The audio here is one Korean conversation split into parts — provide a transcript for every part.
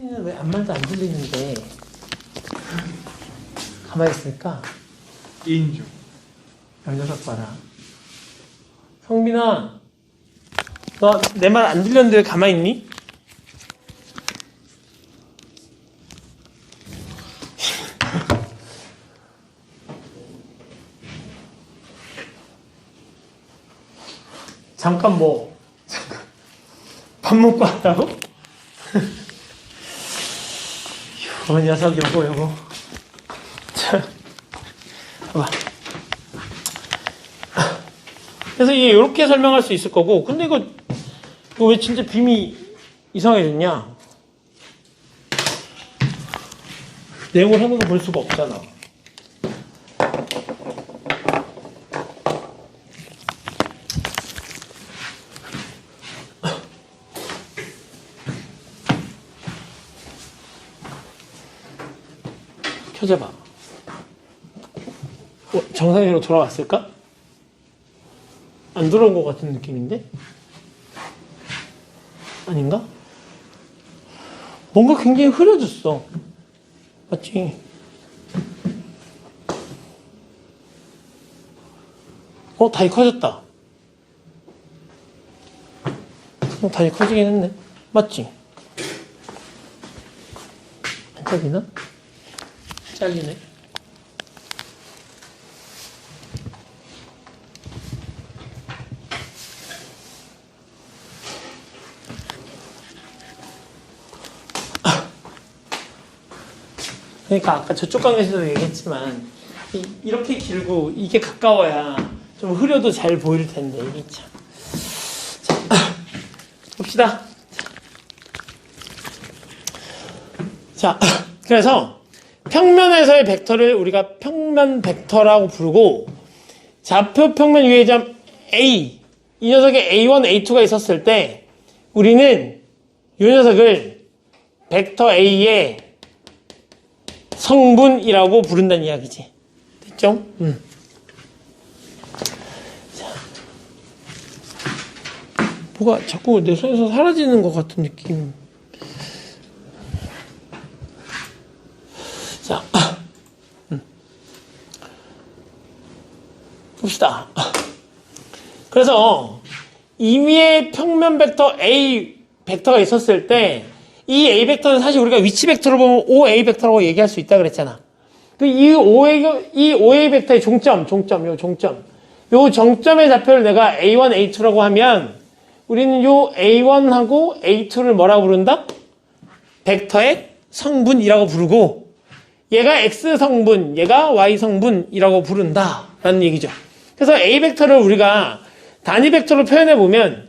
성민이는 왜 아무 말도 안 들리는데 가만히 있을까? 인중. 이 녀석 봐라. 성민아, 너 내 말 안 들렸는데 왜 가만히 있니? 잠깐 밥 먹고 왔다고? 요 녀석 요거 자, 봐봐. 그래서 이게 이렇게 설명할 수 있을 거고, 근데 이거 왜 진짜 빔이 이상해졌냐? 내용을 하는 거 볼 수가 없잖아. 켜져봐. 정상으로 돌아왔을까? 안 돌아온 것 같은 느낌인데? 아닌가? 뭔가 굉장히 흐려졌어. 맞지? 다리 커졌다. 다리 커지긴 했네. 맞지? 안 잘리나? 잘리네. 그러니까 아까 저쪽 강에서도 얘기했지만 이렇게 길고 이게 가까워야 좀 흐려도 잘 보일 텐데 이게 참. 자, 봅시다. 자, 그래서 평면에서의 벡터를 우리가 평면 벡터라고 부르고, 좌표 평면 위에 점 A, 이 녀석에 A1, A2가 있었을 때 우리는 이 녀석을 벡터 A의 성분이라고 부른다는 이야기지. 됐죠? 자, 뭐가 자꾸 내 손에서 사라지는 것 같은 느낌. 자, 봅시다. 그래서 이 위에 평면 벡터 A 벡터가 있었을 때 이 A 벡터는 사실 우리가 위치 벡터로 보면 OA 벡터라고 얘기할 수 있다 그랬잖아. 이 OA 벡터의 요 정점의 좌표를 내가 A1, A2라고 하면 우리는 요 A1하고 A2를 뭐라고 부른다? 벡터의 성분이라고 부르고, 얘가 X 성분, 얘가 Y 성분이라고 부른다 라는 얘기죠. 그래서 A 벡터를 우리가 단위 벡터로 표현해 보면,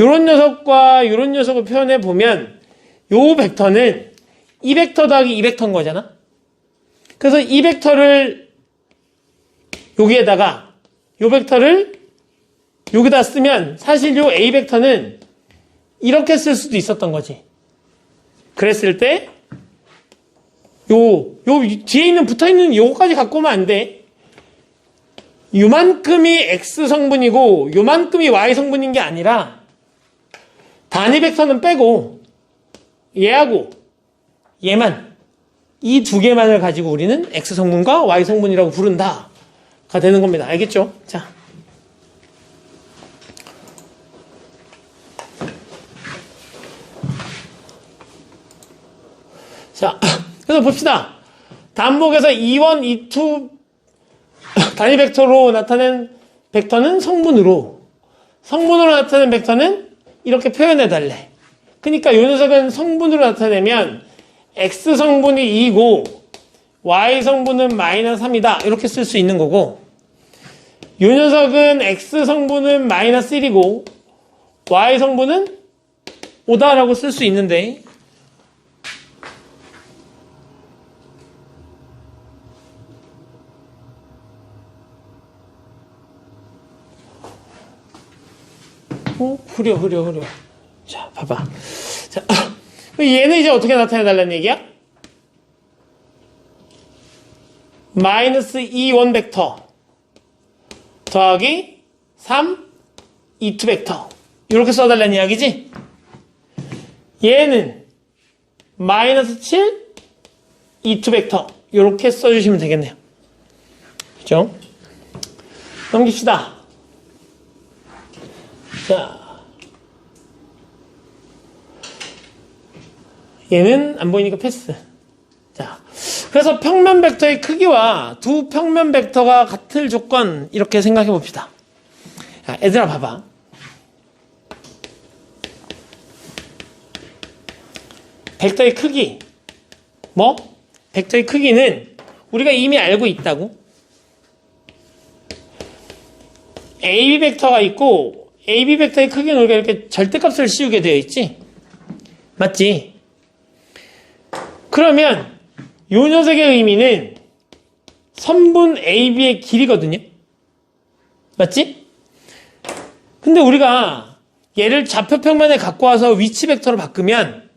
요런 녀석과 요런 녀석을 표현해 보면 요 벡터는 이 벡터 더하기 이 벡터인 거잖아. 그래서 이 벡터를 여기에다가 요 벡터를 여기다 쓰면 사실 요 A 벡터는 이렇게 쓸 수도 있었던 거지. 그랬을 때 요 뒤에 있는 붙어있는 요거까지 갖고 오면 안 돼. 요만큼이 X 성분이고 요만큼이 Y 성분인 게 아니라 단위 벡터는 빼고 얘하고 얘만, 이 두 개만을 가지고 우리는 X 성분과 Y 성분이라고 부른다가 되는 겁니다. 알겠죠? 자, 그래서 봅시다. 단목에서 E1, E2 단위 벡터로 나타낸 벡터는 성분으로 나타낸 벡터는 이렇게 표현해 달래. 그러니까 이 녀석은 성분으로 나타내면 X 성분이 2고 Y 성분은 마이너스 3이다 이렇게 쓸 수 있는 거고, 이 녀석은 X 성분은 마이너스 1이고 Y 성분은 5다라고 쓸 수 있는데, 흐려. 자, 봐봐. 자, 얘는 이제 어떻게 나타내달라는 얘기야? 마이너스 2, 1 벡터 더하기 3, 2, 2 벡터 이렇게 써달라는 이야기지? 얘는 마이너스 7 E2 벡터 이렇게 써주시면 되겠네요. 그죠? 넘깁시다. 자, 얘는 안 보이니까 패스. 자, 그래서 평면 벡터의 크기와 두 평면 벡터가 같을 조건 이렇게 생각해 봅시다. 자, 얘들아 봐봐. 벡터의 크기 뭐? 벡터의 크기는 우리가 이미 알고 있다고. AB 벡터가 있고 AB 벡터의 크기는 우리가 이렇게 절대값을 씌우게 되어 있지. 맞지? 그러면 요 녀석의 의미는 선분 AB의 길이거든요. 맞지? 근데 우리가 얘를 좌표평면에 갖고 와서 위치 벡터로 바꾸면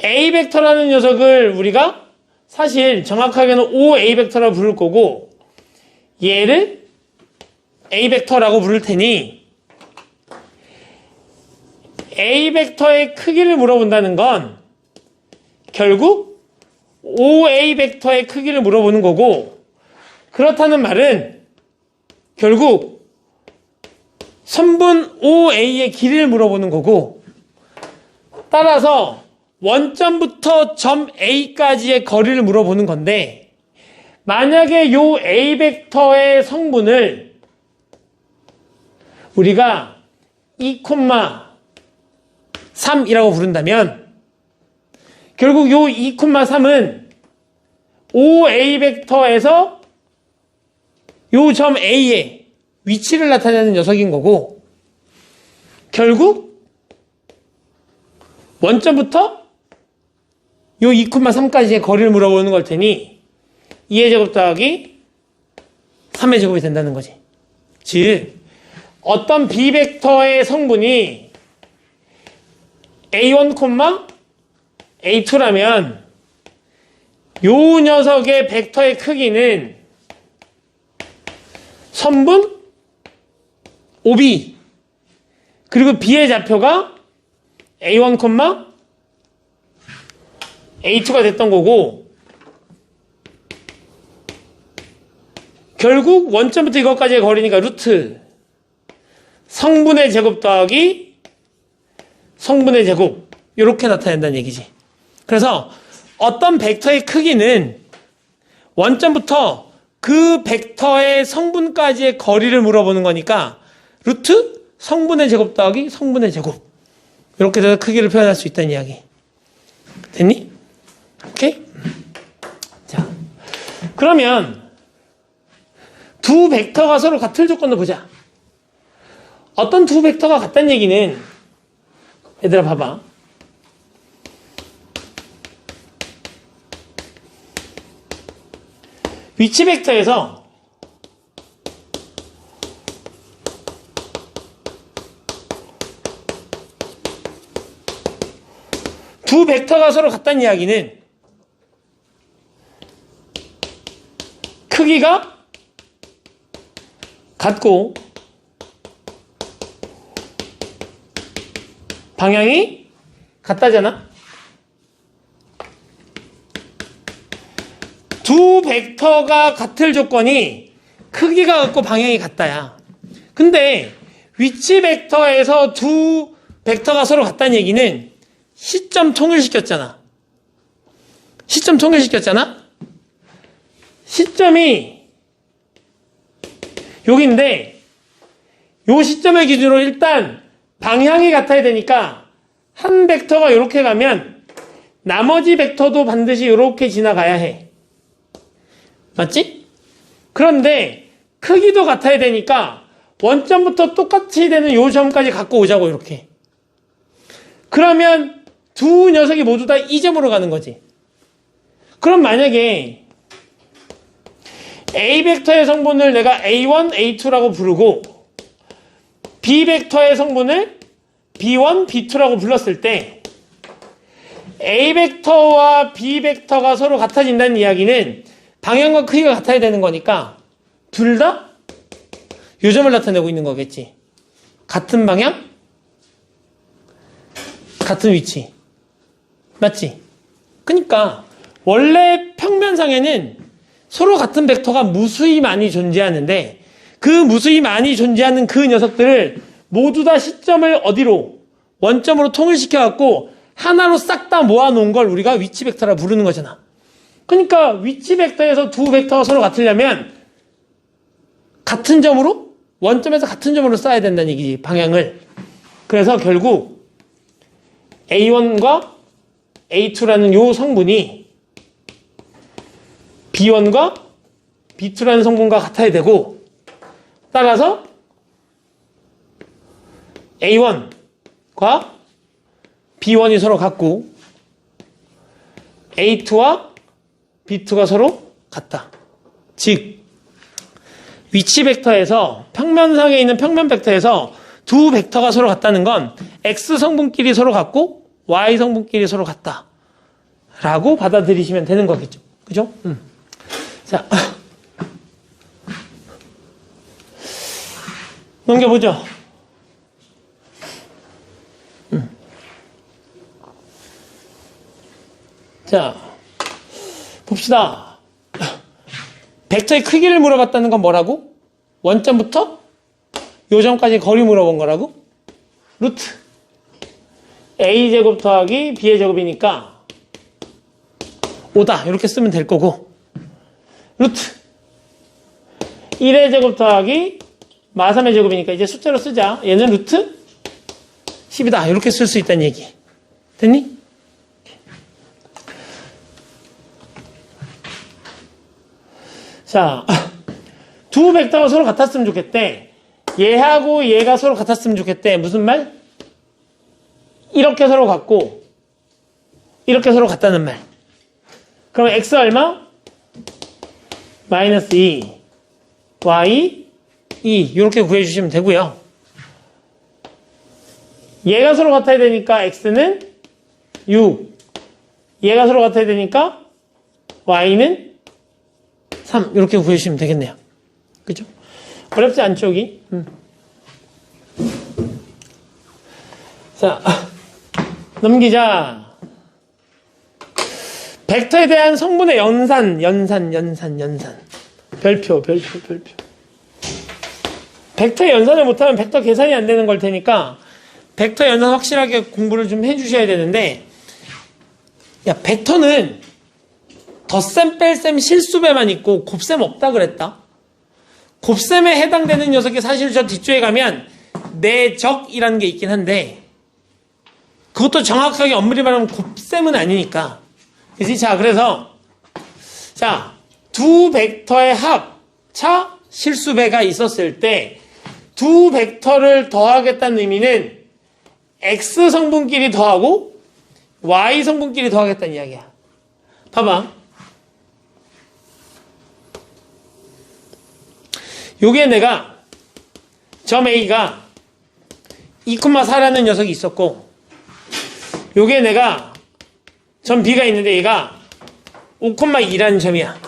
A 벡터라는 녀석을 우리가 사실 정확하게는 OA 벡터라고 부를 거고 얘를 A 벡터라고 부를 테니 A 벡터의 크기를 물어본다는 건 결국 OA 벡터의 크기를 물어보는 거고, 그렇다는 말은 결국 선분 OA의 길이를 물어보는 거고, 따라서 원점부터 점 A까지의 거리를 물어보는 건데, 만약에 요 A 벡터의 성분을 우리가 2,3이라고 부른다면 결국 요 2,3은 OA 벡터에서 요 점 A의 위치를 나타내는 녀석인 거고, 결국 원점부터 요 2,3까지의 거리를 물어보는 걸 테니 2의 제곱 더하기 3의 제곱이 된다는 거지. 즉 어떤 B 벡터의 성분이 A1, A2라면 요 녀석의 벡터의 크기는 선분 OB 그리고 B의 좌표가 A1, A2가 됐던 거고, 결국 원점부터 이것까지의 거리니까 루트 성분의 제곱 더하기 성분의 제곱 이렇게 나타낸다는 얘기지. 그래서 어떤 벡터의 크기는 원점부터 그 벡터의 성분까지의 거리를 물어보는 거니까 루트 성분의 제곱 더하기 성분의 제곱 이렇게 돼서 크기를 표현할 수 있다는 이야기. 됐니? 오케이? 자, 그러면 두 벡터가 서로 같을 조건을 보자. 어떤 두 벡터가 같다는 얘기는, 얘들아 봐봐. 위치 벡터에서 두 벡터가 서로 같다는 이야기는 크기가 같고 방향이 같다잖아. 두 벡터가 같을 조건이 크기가 같고 방향이 같다야. 근데 위치 벡터에서 두 벡터가 서로 같다는 얘기는 시점 통일시켰잖아. 시점 통일시켰잖아. 시점이 여기인데 요 시점을 기준으로 일단 방향이 같아야 되니까 한 벡터가 이렇게 가면 나머지 벡터도 반드시 이렇게 지나가야 해. 맞지? 그런데 크기도 같아야 되니까 원점부터 똑같이 되는 요 점까지 갖고 오자고 이렇게. 그러면 두 녀석이 모두 다 이 점으로 가는 거지. 그럼 만약에 A 벡터의 성분을 내가 A1, A2라고 부르고 B 벡터의 성분을 B1, B2라고 불렀을 때 A 벡터와 B 벡터가 서로 같아진다는 이야기는 방향과 크기가 같아야 되는 거니까 둘 다 요점을 나타내고 있는 거겠지. 같은 방향, 같은 위치. 맞지? 그러니까 원래 평면상에는 서로 같은 벡터가 무수히 많이 존재하는데 그 무수히 많이 존재하는 그 녀석들을 모두 다 시점을 어디로? 원점으로 통일시켜 갖고 하나로 싹 다 모아놓은 걸 우리가 위치 벡터라 부르는 거잖아. 그러니까 위치 벡터에서 두 벡터가 서로 같으려면 같은 점으로? 원점에서 같은 점으로 써야 된다는 얘기지, 방향을. 그래서 결국 A1과 A2라는 요 성분이 B1과 B2라는 성분과 같아야 되고, 따라서 A1과 B1이 서로 같고 A2와 B2가 서로 같다. 즉 위치 벡터에서 평면상에 있는 평면 벡터에서 두 벡터가 서로 같다는 건 X 성분끼리 서로 같고 Y 성분끼리 서로 같다 라고 받아들이시면 되는 거겠죠. 그죠? 자, 넘겨보죠. 자, 봅시다. 벡터의 크기를 물어봤다는 건 뭐라고? 원점부터 요 점까지 거리 물어본 거라고? 루트 A제곱 더하기 B의 제곱이니까 5다 이렇게 쓰면 될 거고, 루트 1의 제곱 더하기 마3의 제곱이니까 이제 숫자로 쓰자. 얘는 루트 10이다 이렇게 쓸 수 있다는 얘기. 됐니? 자, 두 벡터가 서로 같았으면 좋겠대. 얘하고 얘가 서로 같았으면 좋겠대. 무슨 말? 이렇게 서로 같고 이렇게 서로 같다는 말. 그럼 x 얼마? 마이너스 2 y 2 이렇게 구해주시면 되고요. 얘가 서로 같아야 되니까 x는 6, 얘가 서로 같아야 되니까 y는 3 이렇게 구해주시면 되겠네요. 그죠? 어렵지 않죠, 여기? 자, 넘기자. 벡터에 대한 성분의 연산. 별표. 벡터의 연산을 못하면 벡터 계산이 안 되는 걸 테니까 벡터 연산 확실하게 공부를 좀 해주셔야 되는데, 야, 벡터는 덧셈, 뺄셈, 실수배만 있고 곱셈 없다 그랬다. 곱셈에 해당되는 녀석이 사실 저 뒤쪽에 가면 내적이라는 게 있긴 한데 그것도 정확하게 엄밀히 말하면 곱셈은 아니니까. 그치? 자, 그래서 자, 두 벡터의 합차 실수배가 있었을 때 두 벡터를 더하겠다는 의미는 X 성분끼리 더하고 Y 성분끼리 더하겠다는 이야기야. 봐봐. 요게 내가 점 A가 2,4라는 녀석이 있었고, 요게 내가 점 B가 있는데 얘가 5,2라는 점이야.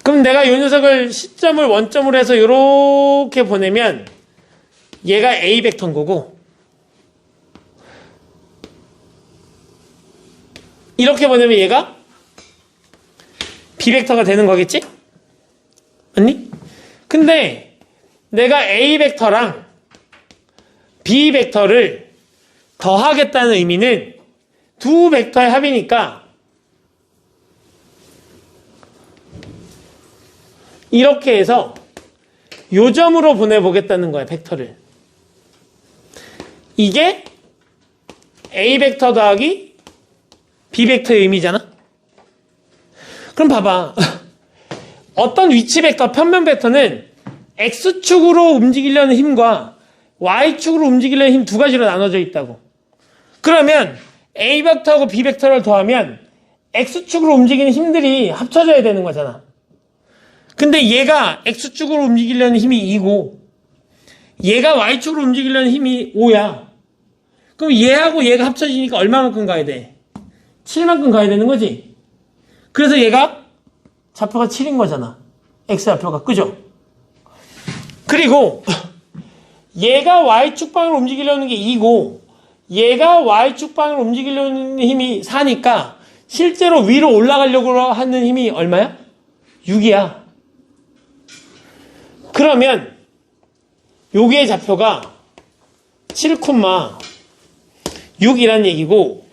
그럼 내가 요 녀석을 시점을 원점으로 해서 요렇게 보내면 얘가 A 벡터인 거고, 이렇게 보내면 얘가 B 벡터가 되는 거겠지? 맞니? 근데 내가 A 벡터랑 B 벡터를 더하겠다는 의미는 두 벡터의 합이니까 이렇게 해서 요 점으로 보내보겠다는 거야, 벡터를. 이게 A 벡터 더하기 B 벡터의 의미잖아? 그럼 봐봐. 어떤 위치 벡터, 편면 벡터는 X축으로 움직이려는 힘과 Y축으로 움직이려는 힘 두 가지로 나눠져 있다고. 그러면 A 벡터하고 B 벡터를 더하면 X축으로 움직이는 힘들이 합쳐져야 되는 거잖아. 근데 얘가 X축으로 움직이려는 힘이 2고 얘가 Y축으로 움직이려는 힘이 5야. 그럼 얘하고 얘가 합쳐지니까 얼마만큼 가야 돼? 7만큼 가야 되는 거지. 그래서 얘가 좌표가 7인 거잖아. X좌표가. 그죠? 그리고 얘가 Y축 방향으로 움직이려는 게 2고 얘가 Y축 방향으로 움직이려는 힘이 4니까 실제로 위로 올라가려고 하는 힘이 얼마야? 6이야. 그러면 여기의 좌표가 7,6이라는 얘기고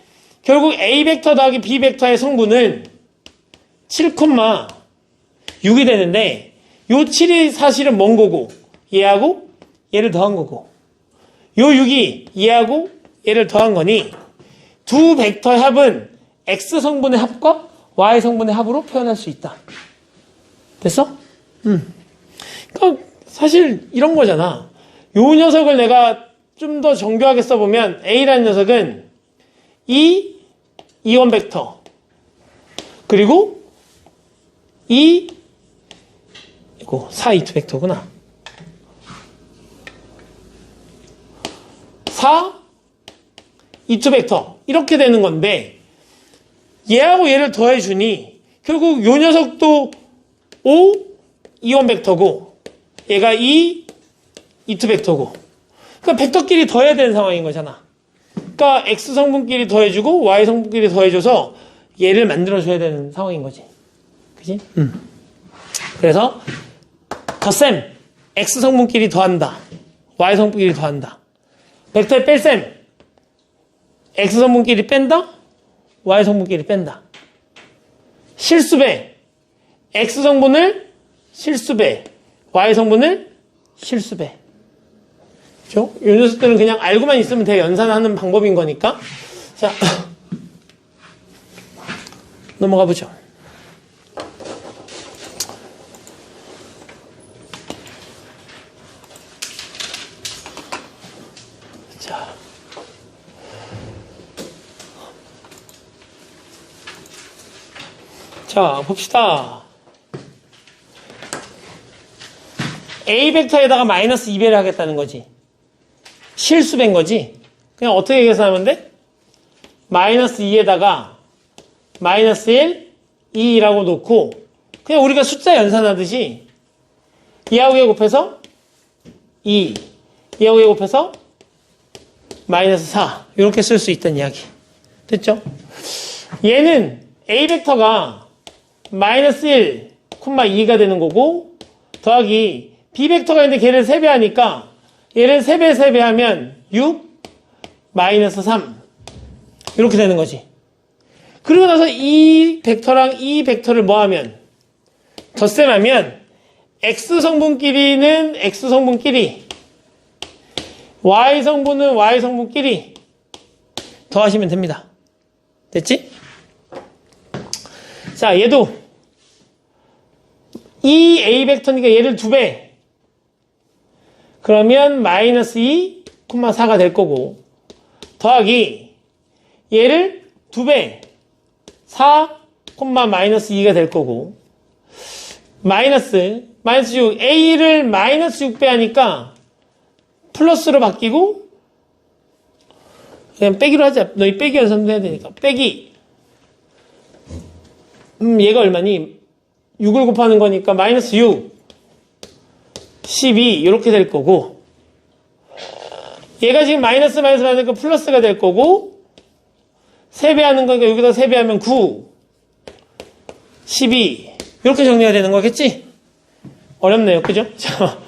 결국 A 벡터 더하기 B 벡터의 성분은 7,6이 되는데 요 7이 사실은 뭔 거고 얘하고 얘를 더한 거고 요 6이 얘하고 얘를 더한 거니 두 벡터의 합은 X 성분의 합과 Y 성분의 합으로 표현할 수 있다. 됐어? 그러니까 사실 이런 거잖아. 요 녀석을 내가 좀 더 정교하게 써보면 A라는 녀석은 이 이원 벡터 그리고 이 이거 4 이투 벡터구나. 4 이투 벡터 이렇게 되는 건데 얘하고 얘를 더해주니 결국 요 녀석도 5 이원 벡터고 얘가 2 이투 벡터고 그러니까 벡터끼리 더해야 되는 상황인 거잖아. 그러니까 X 성분끼리 더해주고 Y 성분끼리 더해줘서 얘를 만들어줘야 되는 상황인 거지. 그지? 그래서 덧셈 X 성분끼리 더한다. Y 성분끼리 더한다. 벡터의 뺄셈 X 성분끼리 뺀다. Y 성분끼리 뺀다. 실수배 X 성분을 실수배 Y 성분을 실수배. 그죠? 이 녀석들은 그냥 알고만 있으면 돼. 연산하는 방법인 거니까. 자, 넘어가 보죠. 자, 봅시다. A 벡터에다가 마이너스 2배를 하겠다는 거지. 실수배인 거지. 그냥 어떻게 계산하면 돼? 마이너스 2에다가 마이너스 1, 2라고 놓고 그냥 우리가 숫자 연산하듯이 얘하고 얘 곱해서 2, 얘하고 얘 곱해서 마이너스 4 이렇게 쓸 수 있다는 이야기. 됐죠? 얘는 A 벡터가 마이너스 1, 2가 되는 거고 더하기 B 벡터가 있는데 걔를 3배하니까 얘를 3배 하면 6, 마이너스 3 이렇게 되는 거지. 그리고 나서 이 벡터랑 이 벡터를 뭐하면 덧셈하면 X 성분끼리는 X 성분끼리 Y 성분은 Y 성분끼리 더하시면 됩니다. 됐지? 자, 얘도 이 A 벡터니까 얘를 2배 그러면 마이너스 2, 4가 될 거고 더하기 얘를 2배 4, 마이너스 2가 될 거고 마이너스 6 A를 마이너스 6배 하니까 플러스로 바뀌고 그냥 빼기로 하자. 너희 빼기 연산도 해야 되니까 빼기 얘가 얼마니? 6을 곱하는 거니까 마이너스 6 12 이렇게 될 거고 얘가 지금 마이너스 하니까 플러스가 될 거고 3배 하는 거니까 여기다 3배 하면 9 12 이렇게 정리가 되는 거겠지? 어렵네요. 그죠? 자,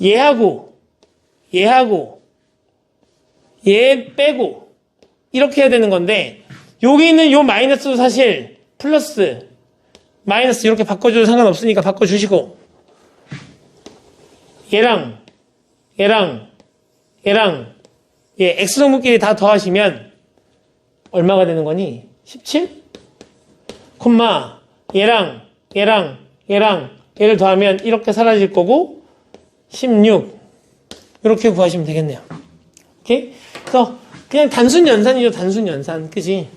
얘하고 얘 빼고 이렇게 해야 되는 건데 여기 있는 요 마이너스도 사실 플러스 마이너스 이렇게 바꿔줘도 상관없으니까 바꿔주시고 얘랑 얘 X성분끼리 다 더하시면 얼마가 되는 거니? 17? 얘랑 얘를 더하면 이렇게 사라질 거고 16 이렇게 구하시면 되겠네요. 오케이? 그래서 그냥 단순 연산이죠. 단순 연산. 그지?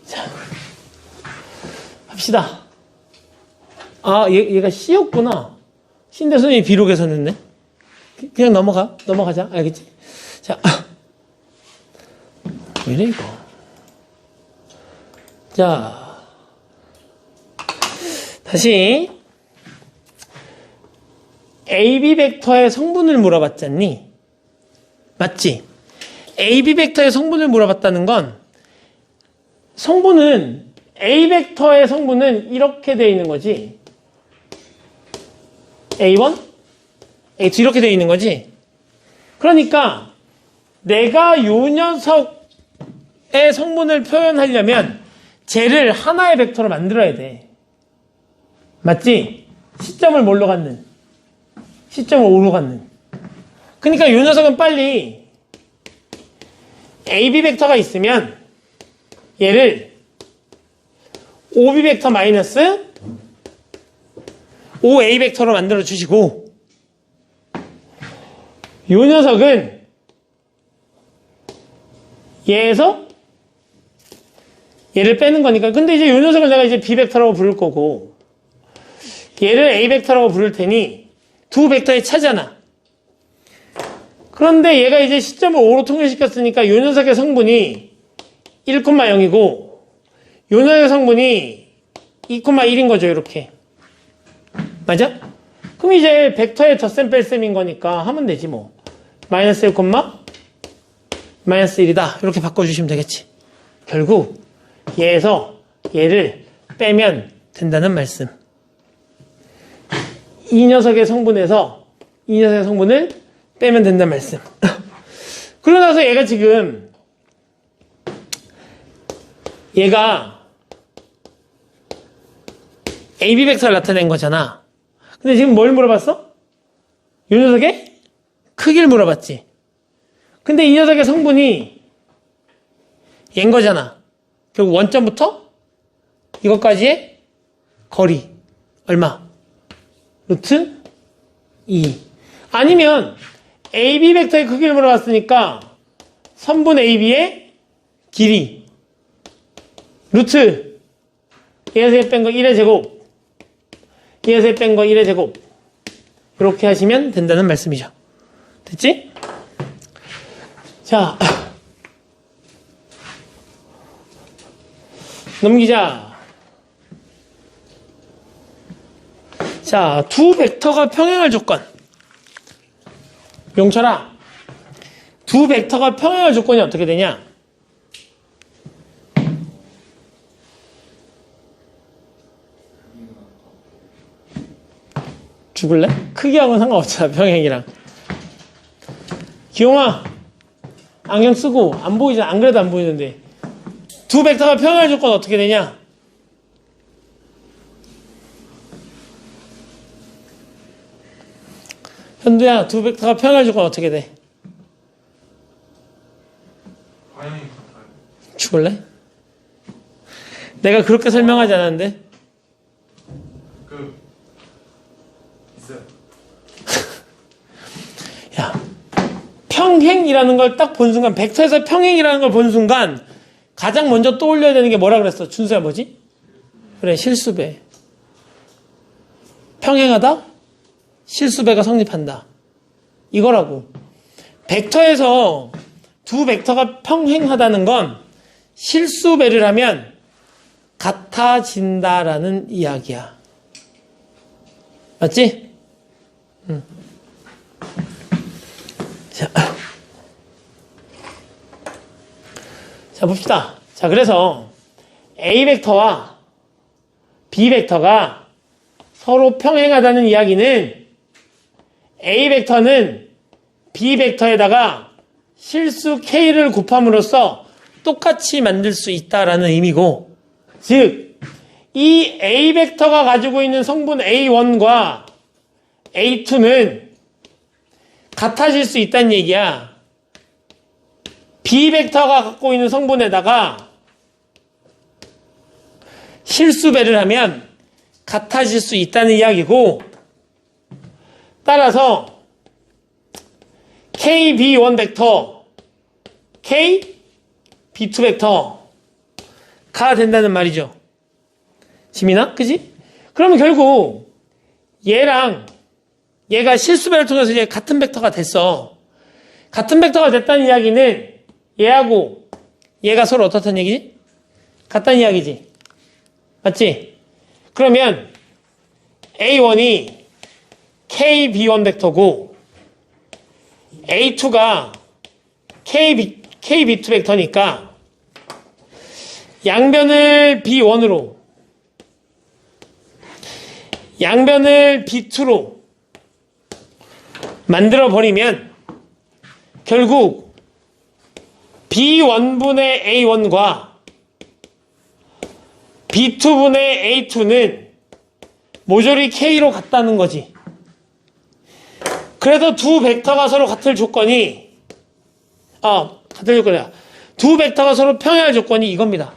자, 합시다. 아, 얘가 C였구나. C인데 선생님이 B로 계산했네. 그냥 넘어가자. 알겠지? 자, 왜 이래 이거? 자, 다시 AB 벡터의 성분을 물어봤잖니? 맞지? AB 벡터의 성분을 물어봤다는 건 성분은 A 벡터의 성분은 이렇게 되어 있는 거지. A1, A2 이렇게 되어 있는 거지. 그러니까 내가 요 녀석의 성분을 표현하려면 쟤를 하나의 벡터로 만들어야 돼. 맞지? 시점을 뭘로 갖는? 시점을 5로 갖는. 그러니까 요 녀석은 빨리 AB 벡터가 있으면 얘를 OB 벡터 마이너스 OA 벡터로 만들어 주시고 요 녀석은 얘에서 얘를 빼는 거니까. 근데 이제 요 녀석을 내가 이제 B 벡터라고 부를 거고 얘를 A 벡터라고 부를 테니 두 벡터의 차잖아. 그런데 얘가 이제 시점을 5로 통일시켰으니까 요 녀석의 성분이 1,0이고 요 녀석의 성분이 2,1인 거죠. 이렇게. 맞아? 그럼 이제 벡터의 덧셈 뺄셈인 거니까 하면 되지 뭐. 마이너스 1, 마이너스 1이다. 이렇게 바꿔주시면 되겠지. 결국 얘에서 얘를 빼면 된다는 말씀. 이 녀석의 성분에서 이 녀석의 성분을 빼면 된다는 말씀. 그러고 나서 얘가 지금 얘가 AB 벡터를 나타낸 거잖아. 근데 지금 뭘 물어봤어? 이 녀석의 크기를 물어봤지. 근데 이 녀석의 성분이 얘인 거잖아. 결국 원점부터 이것까지의 거리 얼마? 루트 2. 아니면 AB 벡터의 크기를 물어봤으니까 선분 AB의 길이 루트 얘에서 뺀 거 1의 제곱 얘에서 뺀 거 1의 제곱 이렇게 하시면 된다는 말씀이죠. 됐지? 자, 넘기자. 자, 두 벡터가 평행할 조건. 용철아, 두 벡터가 평행할 조건이 어떻게 되냐? 죽을래? 크기하고는 상관없잖아, 평행이랑. 기용아, 안경 쓰고 안 보이잖아. 안 그래도 안 보이는데. 두 벡터가 평행할 조건 어떻게 되냐? 현두야, 두 벡터가 평행할 조건 어떻게 돼? 죽을래? 내가 그렇게 설명하지 않았는데? 있어요. 야, 평행이라는 걸 딱 본 순간, 벡터에서 평행이라는 걸 본 순간 가장 먼저 떠올려야 되는 게 뭐라 그랬어? 준수야 뭐지? 그래, 실수배. 평행하다? 실수배가 성립한다. 이거라고. 벡터에서 두 벡터가 평행하다는 건 실수배를 하면 같아진다라는 이야기야. 맞지? 자, 봅시다. 자, 그래서 A 벡터와 B 벡터가 서로 평행하다는 이야기는 A 벡터는 B 벡터에다가 실수 K를 곱함으로써 똑같이 만들 수 있다라는 의미고, 즉, 이 A 벡터가 가지고 있는 성분 A1과 A2는 같아질 수 있다는 얘기야. B 벡터가 갖고 있는 성분에다가 실수배를 하면 같아질 수 있다는 이야기고, 따라서 KB1 벡터, KB2 벡터가 된다는 말이죠. 지민아? 그지? 그러면 결국 얘랑 얘가 실수배를 통해서 이제 같은 벡터가 됐어. 같은 벡터가 됐다는 이야기는 얘하고 얘가 서로 어떻다는 얘기지? 같다는 이야기지. 맞지? 그러면 A1이 KB1 벡터고 A2가 KB2 벡터니까 양변을 B1으로 양변을 B2로 만들어버리면 결국 B1분의 A1과 B2분의 A2는 모조리 K로 같다는 거지. 그래서 두 벡터가 서로 같을 조건이 같을 조건이야. 두 벡터가 서로 평행할 조건이 이겁니다.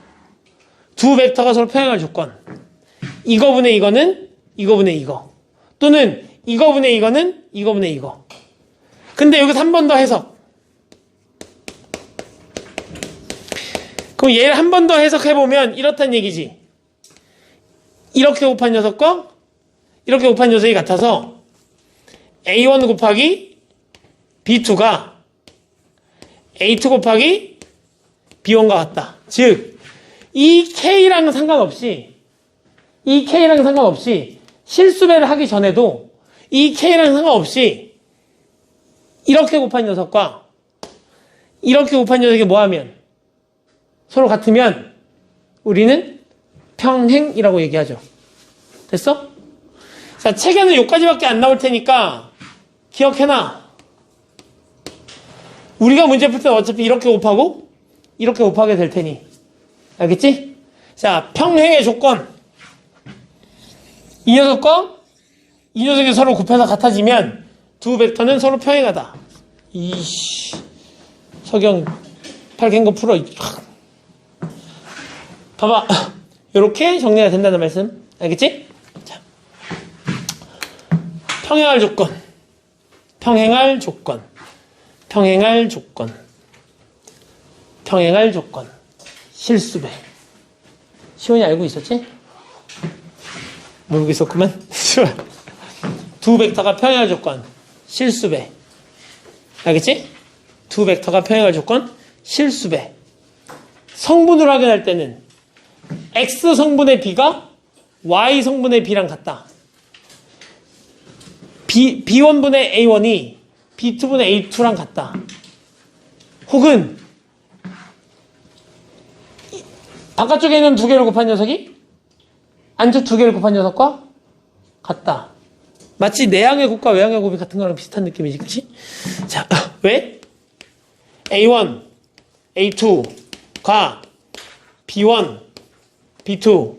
두 벡터가 서로 평행할 조건. 이거분의 이거는 이거분의 이거. 또는 이거분의 이거는 이거분의 이거. 근데 여기서 한 번 더 해석. 그럼 얘를 한 번 더 해석해보면 이렇단 얘기지. 이렇게 곱한 녀석과 이렇게 곱한 녀석이 같아서 A1 곱하기 B2가 A2 곱하기 B1과 같다. 즉, 이 K랑 상관없이 실수배를 하기 전에도 이 K랑 상관없이 이렇게 곱한 녀석과 이렇게 곱한 녀석이 뭐하면 서로 같으면 우리는 평행이라고 얘기하죠. 됐어? 자, 책에는 여기까지밖에 안 나올 테니까 기억해놔. 우리가 문제 풀 때는 어차피 이렇게 곱하고 이렇게 곱하게 될 테니. 알겠지? 자, 평행의 조건. 이 녀석과 이 녀석이 서로 곱해서 같아지면 두 벡터는 서로 평행하다. 이씨, 석영 팔갠 거 풀어. 봐봐. 이렇게 정리가 된다는 말씀. 알겠지? 자, 평행할 조건. 평행할 조건. 평행할 조건. 평행할 조건. 실수배. 시원이 알고 있었지? 모르고 있었구만. 두 벡터가 평행할 조건. 실수배. 알겠지? 두 벡터가 평행할 조건. 실수배. 성분으로 확인할 때는 X 성분의 B가 Y 성분의 B랑 같다. B1분의 A1이 B2분의 A2랑 같다. 혹은 바깥쪽에 있는 두 개를 곱한 녀석이 안쪽 두 개를 곱한 녀석과 같다. 마치 내항의 곱과 외항의 곱이 같은 거랑 비슷한 느낌이지, 그치? 자, 왜? A1, A2가 B1, B2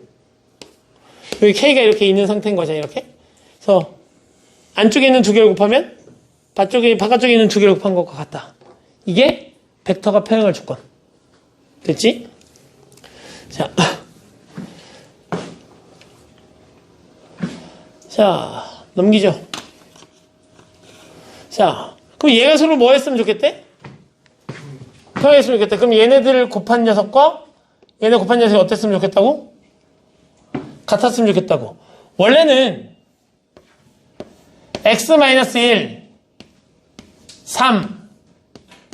여기 K가 이렇게 있는 상태인 거잖아, 이렇게. 그래서 안쪽에 있는 두 개를 곱하면 바깥쪽에 있는 두 개를 곱한 것과 같다. 이게 벡터가 평행할 조건. 됐지? 자, 넘기죠. 자, 그럼 얘가 서로 뭐 했으면 좋겠대? 평행했으면 좋겠대. 그럼 얘네들을 곱한 녀석과 얘네 곱한 녀석이 어땠으면 좋겠다고? 같았으면 좋겠다고. 원래는 x-1,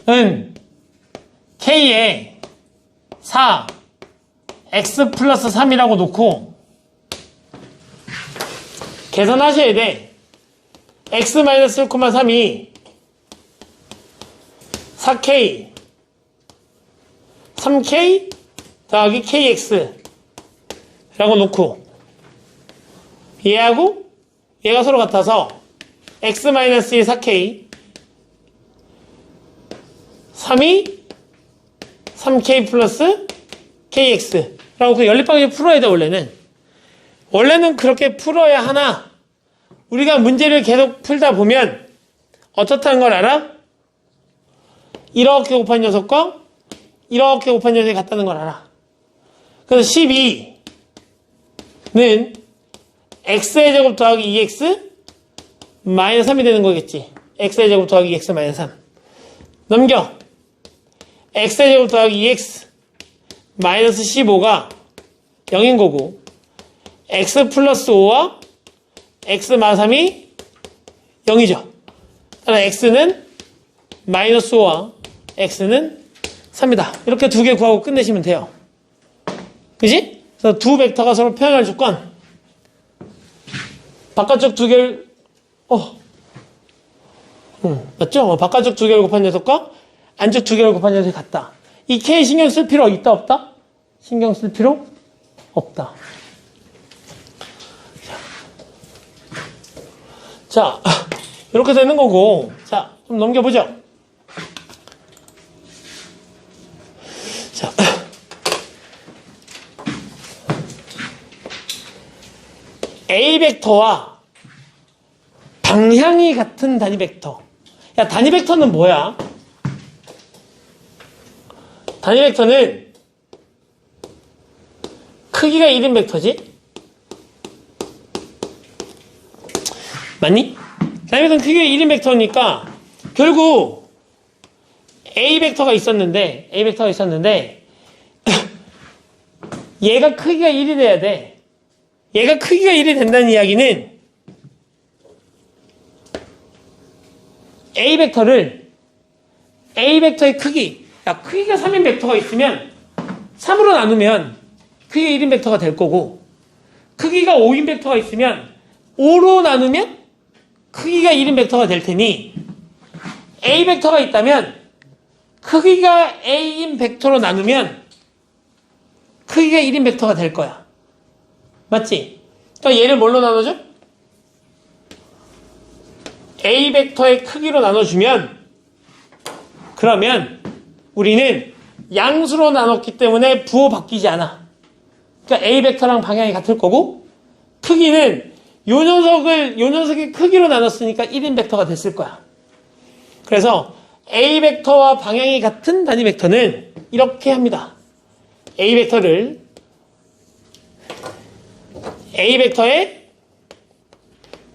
3은 k에 4, x 플러스 3이라고 놓고 계산하셔야 돼. x-1,3이 4k, 3k 더하기 kx 라고 놓고 얘하고 얘가 서로 같아서 x-1 4k 3이 3k 플러스 kx 라고 그 연립방식 풀어야 돼. 원래는 그렇게 풀어야 하나 우리가 문제를 계속 풀다 보면 어떻다는 걸 알아? 이렇게 곱한 녀석과 이렇게 곱한 녀석이 같다는 걸 알아. 그래서 12는 x의 제곱 더하기 2x 마이너스 3이 되는 거겠지. x의 제곱 더하기 2x 마이너스 3 넘겨. x의 제곱 더하기 2x 마이너스 15가 0인 거고 x 플러스 5와 x 마이너스 3이 0이죠. 따라 x는 마이너스 5와 x는 3이다. 이렇게 두 개 구하고 끝내시면 돼요. 그지? 그래서 두 벡터가 서로 평행할 조건. 바깥쪽 두 개를 맞죠? 바깥쪽 두 개를 곱한 녀석과 안쪽 두 개를 곱한 녀석이 같다. 이 K 신경 쓸 필요 있다, 없다? 신경 쓸 필요 없다. 자, 이렇게 되는 거고. 자, 좀 넘겨보죠. 자, A 벡터와 방향이 같은 단위 벡터. 야, 단위 벡터는 뭐야? 단위 벡터는 크기가 1인 벡터지? 맞니? 단위 벡터는 크기가 1인 벡터니까 결국 A 벡터가 있었는데 얘가 크기가 1이 돼야 돼. 얘가 크기가 1이 된다는 이야기는 A 벡터의 크기, 야, 크기가 3인 벡터가 있으면 3으로 나누면 크기가 1인 벡터가 될 거고, 크기가 5인 벡터가 있으면 5로 나누면 크기가 1인 벡터가 될 테니 A 벡터가 있다면 크기가 A인 벡터로 나누면 크기가 1인 벡터가 될 거야. 맞지? 그러니까 얘를 뭘로 나눠줘? A 벡터의 크기로 나눠주면, 그러면 우리는 양수로 나눴기 때문에 부호 바뀌지 않아. 그러니까 A 벡터랑 방향이 같을 거고, 크기는 요 녀석의 크기로 나눴으니까 1인 벡터가 됐을 거야. 그래서 A 벡터와 방향이 같은 단위 벡터는 이렇게 합니다. A 벡터의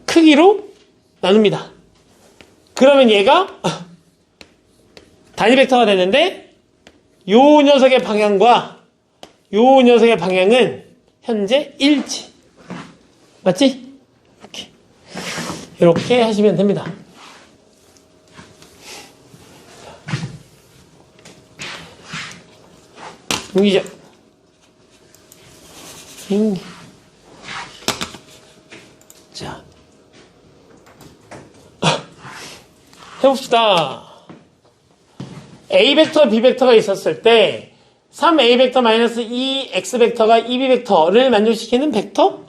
크기로 나눕니다. 그러면 얘가 단위 벡터가 되는데, 요 녀석의 방향과 요 녀석의 방향은 현재 일치. 맞지? 이렇게 하시면 됩니다. 여기죠. 자, 해봅시다. A 벡터, B 벡터가 있었을 때 3A 벡터 마이너스 2X 벡터가 2B 벡터를 만족시키는 벡터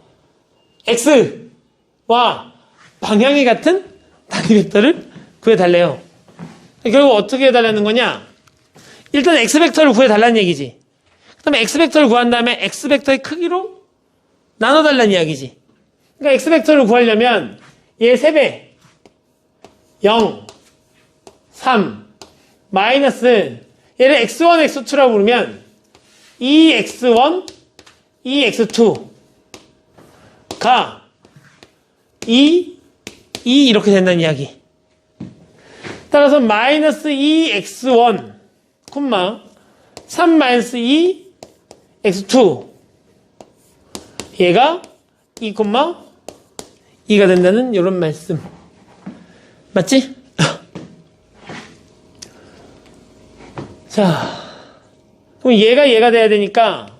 X와 방향이 같은 단위 벡터를 구해달래요. 결국 어떻게 해달라는 거냐? 일단 X 벡터를 구해달라는 얘기지. 그 다음에 X 벡터를 구한 다음에 X 벡터의 크기로 나눠달라는 이야기지. 그러니까 X 벡터를 구하려면 얘 3배 0, 3, 마이너스 얘를 X1, X2라고 부르면 2X1, 2X2가 2 이렇게 된다는 이야기. 따라서 마이너스 2X1, 3 마이너스 2X2 얘가 2,2가 된다는 이런 말씀. 맞지? 자, 그럼 얘가 돼야 되니까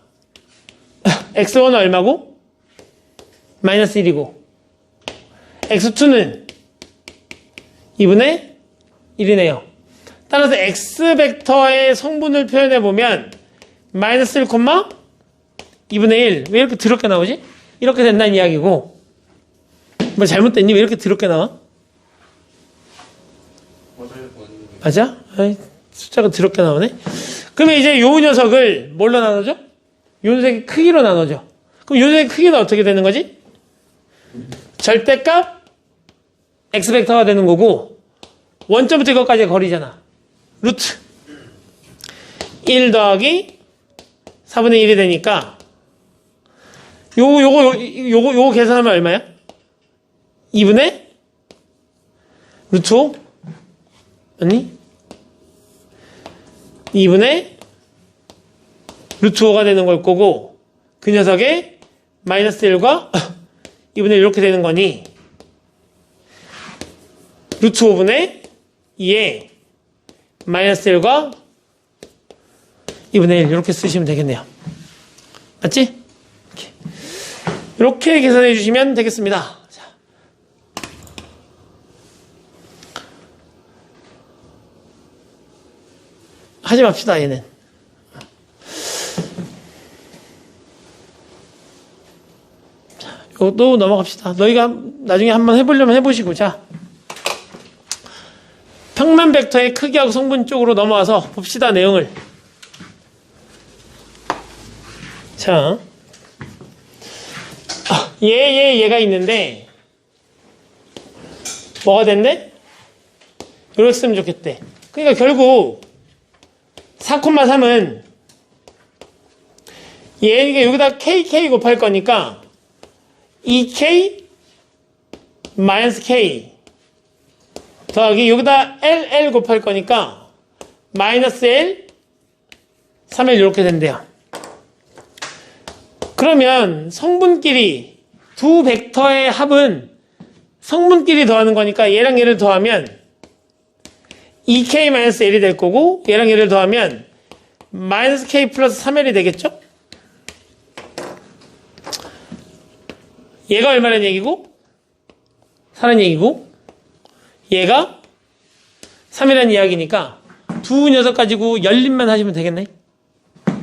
X1은 얼마고? 마이너스 1이고 X2는 2분의 1이네요. 따라서 X 벡터의 성분을 표현해보면 마이너스 1, 2분의 1. 왜 이렇게 더럽게 나오지? 이렇게 된다는 이야기고. 뭐 잘못됐니? 왜 이렇게 더럽게 나와? 맞아? 아이, 숫자가 더럽게 나오네? 그러면 이제 요 녀석을 뭘로 나눠줘? 요 녀석의 크기로 나눠줘. 그럼 요 녀석의 크기는 어떻게 되는 거지? 절대값 X 벡터가 되는 거고, 원점부터 이것까지의 거리잖아. 루트 1 더하기 4분의 1이 되니까 요거 계산하면 얼마야? 2분의 루트 5? 아니 2분의 루트 5가 되는 걸 거고, 그 녀석의 마이너스 1과 2분의 1 이렇게 되는 거니 루트 5분의 2에 마이너스 1과 2분의 1 이렇게 쓰시면 되겠네요. 맞지? 이렇게 계산해 주시면 되겠습니다. 자. 하지 맙시다, 얘는. 자, 이것도 넘어갑시다. 너희가 나중에 한번 해보려면 해보시고. 자, 평면 벡터의 크기하고 성분 쪽으로 넘어와서 봅시다, 내용을. 자, 얘가 있는데, 뭐가 된대? 이렇게 쓰면 좋겠대. 그러니까 결국, 4,3은, 얘가 여기다 KK 곱할 거니까, 2K, 마이너스 K, 더하기, 여기다 LL 곱할 거니까, 마이너스 L, 3L 이렇게 된대요. 그러면 성분끼리 두 벡터의 합은 성분끼리 더하는 거니까 얘랑 얘를 더하면 2K-L이 될 거고 얘랑 얘를 더하면 마이너스 K 플러스 3L이 되겠죠? 얘가 얼마라는 얘기고 4라는 얘기고 얘가 3이라는 이야기니까 두 녀석 가지고 연립만 하시면 되겠네.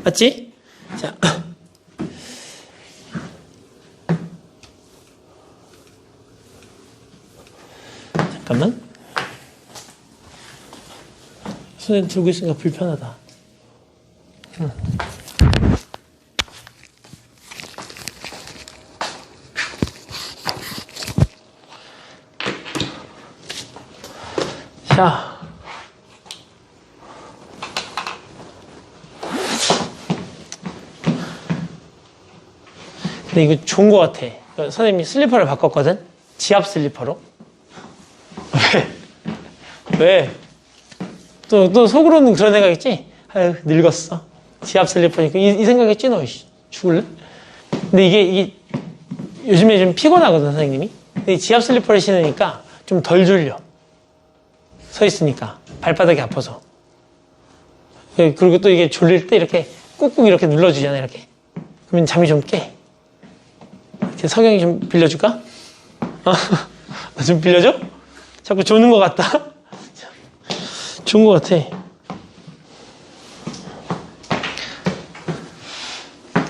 맞지? 자. 잠깐만. 손에 들고 있으니까 불편하다. 자. 근데 이거 좋은 것 같아. 선생님이 슬리퍼를 바꿨거든? 지압 슬리퍼로. 왜? 또 속으로는 그런 생각했지? 아유, 늙었어. 지압 슬리퍼니까. 이 생각했지, 너? 죽을래? 근데 이게 요즘에 좀 피곤하거든, 선생님이. 근데 이 지압 슬리퍼를 신으니까 좀 덜 졸려. 서 있으니까. 발바닥이 아파서. 그리고 또 이게 졸릴 때 이렇게 꾹꾹 이렇게 눌러주잖아, 이렇게. 그러면 잠이 좀 깨. 이렇게 석영이 좀 빌려줄까? 나 좀 빌려줘? 자꾸 조는 것 같다? 좋은 것 같아.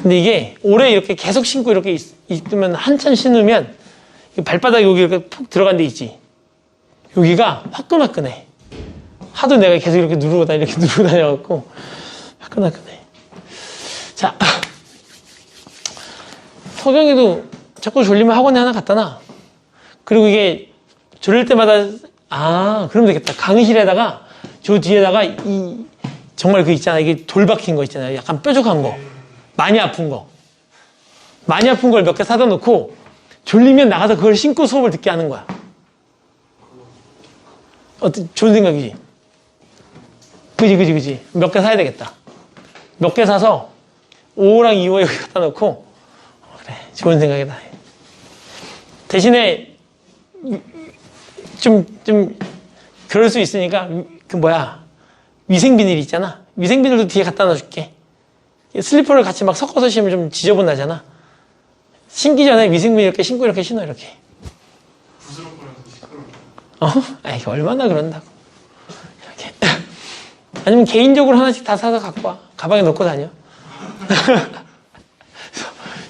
근데 이게 오래 이렇게 계속 신고 이렇게 있으면 한참 신으면 발바닥 여기 이렇게 푹 들어간 데 있지. 여기가 화끈화끈해. 하도 내가 계속 이렇게 누르고 다녀갖고 화끈화끈해. 자, 석영이도 자꾸 졸리면 학원에 하나 갖다 놔. 그리고 이게 졸릴 때마다 그러면 되겠다. 강의실에다가 저 뒤에다가 정말 그 있잖아. 이게 돌 박힌 거 있잖아요. 약간 뾰족한 거. 많이 아픈 거. 많이 아픈 걸 몇 개 사다 놓고 졸리면 나가서 그걸 신고 수업을 듣게 하는 거야. 좋은 생각이지? 그지. 몇 개 사야 되겠다. 몇 개 사서 5호랑 2호 여기 갖다 놓고 그래. 좋은 생각이다. 대신에 좀 그럴 수 있으니까 위생 비닐 있잖아. 위생 비닐도 뒤에 갖다 놔줄게. 슬리퍼를 같이 막 섞어서 신으면 좀 지저분하잖아. 신기 전에 위생 비닐 이렇게 신고 이렇게 신어 이렇게. 부스럭거려서 시끄러워. 아이 얼마나 그런다고. 이렇게. 아니면 개인적으로 하나씩 다 사서 갖고 와. 가방에 넣고 다녀.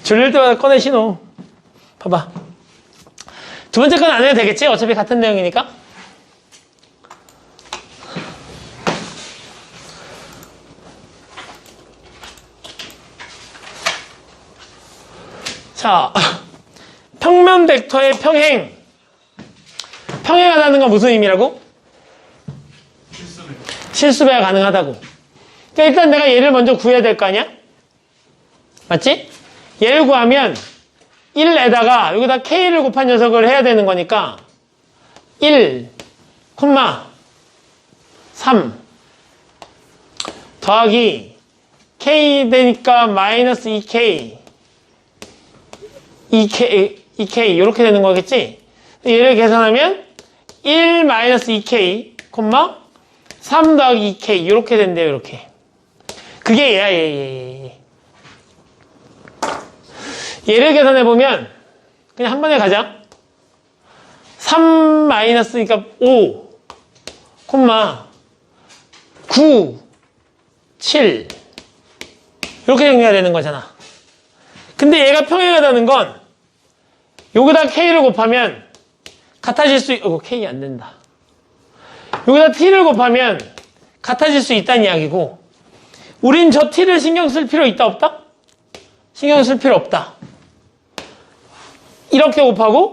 졸릴 때마다 꺼내 신어. 봐봐. 두 번째 건 안 해도 되겠지? 어차피 같은 내용이니까. 자, 평면 벡터의 평행. 평행하다는 건 무슨 의미라고? 실수배가 가능하다고. 그러니까 일단 내가 얘를 먼저 구해야 될 거 아니야? 맞지? 얘를 구하면 1에다가 여기다 K를 곱한 녀석을 해야 되는 거니까 1, 3 더하기 K 되니까 마이너스 2K 2K 이렇게 되는 거겠지? 얘를 계산하면 1 마이너스 2K, 3 더하기 2K 이렇게 된대요. 이렇게. 그게 얘야. 얘. 얘를 계산해보면 그냥 한 번에 가자. 3 마이너스니까 5, 9 7 이렇게 정리가 되는 거잖아. 근데 얘가 평행하다는 건 여기다 K를 곱하면 같아질 수 K 안 된다. 여기다 T를 곱하면 같아질 수 있다는 이야기고, 우린 저 T를 신경 쓸 필요 있다 없다? 신경 쓸 필요 없다. 이렇게 곱하고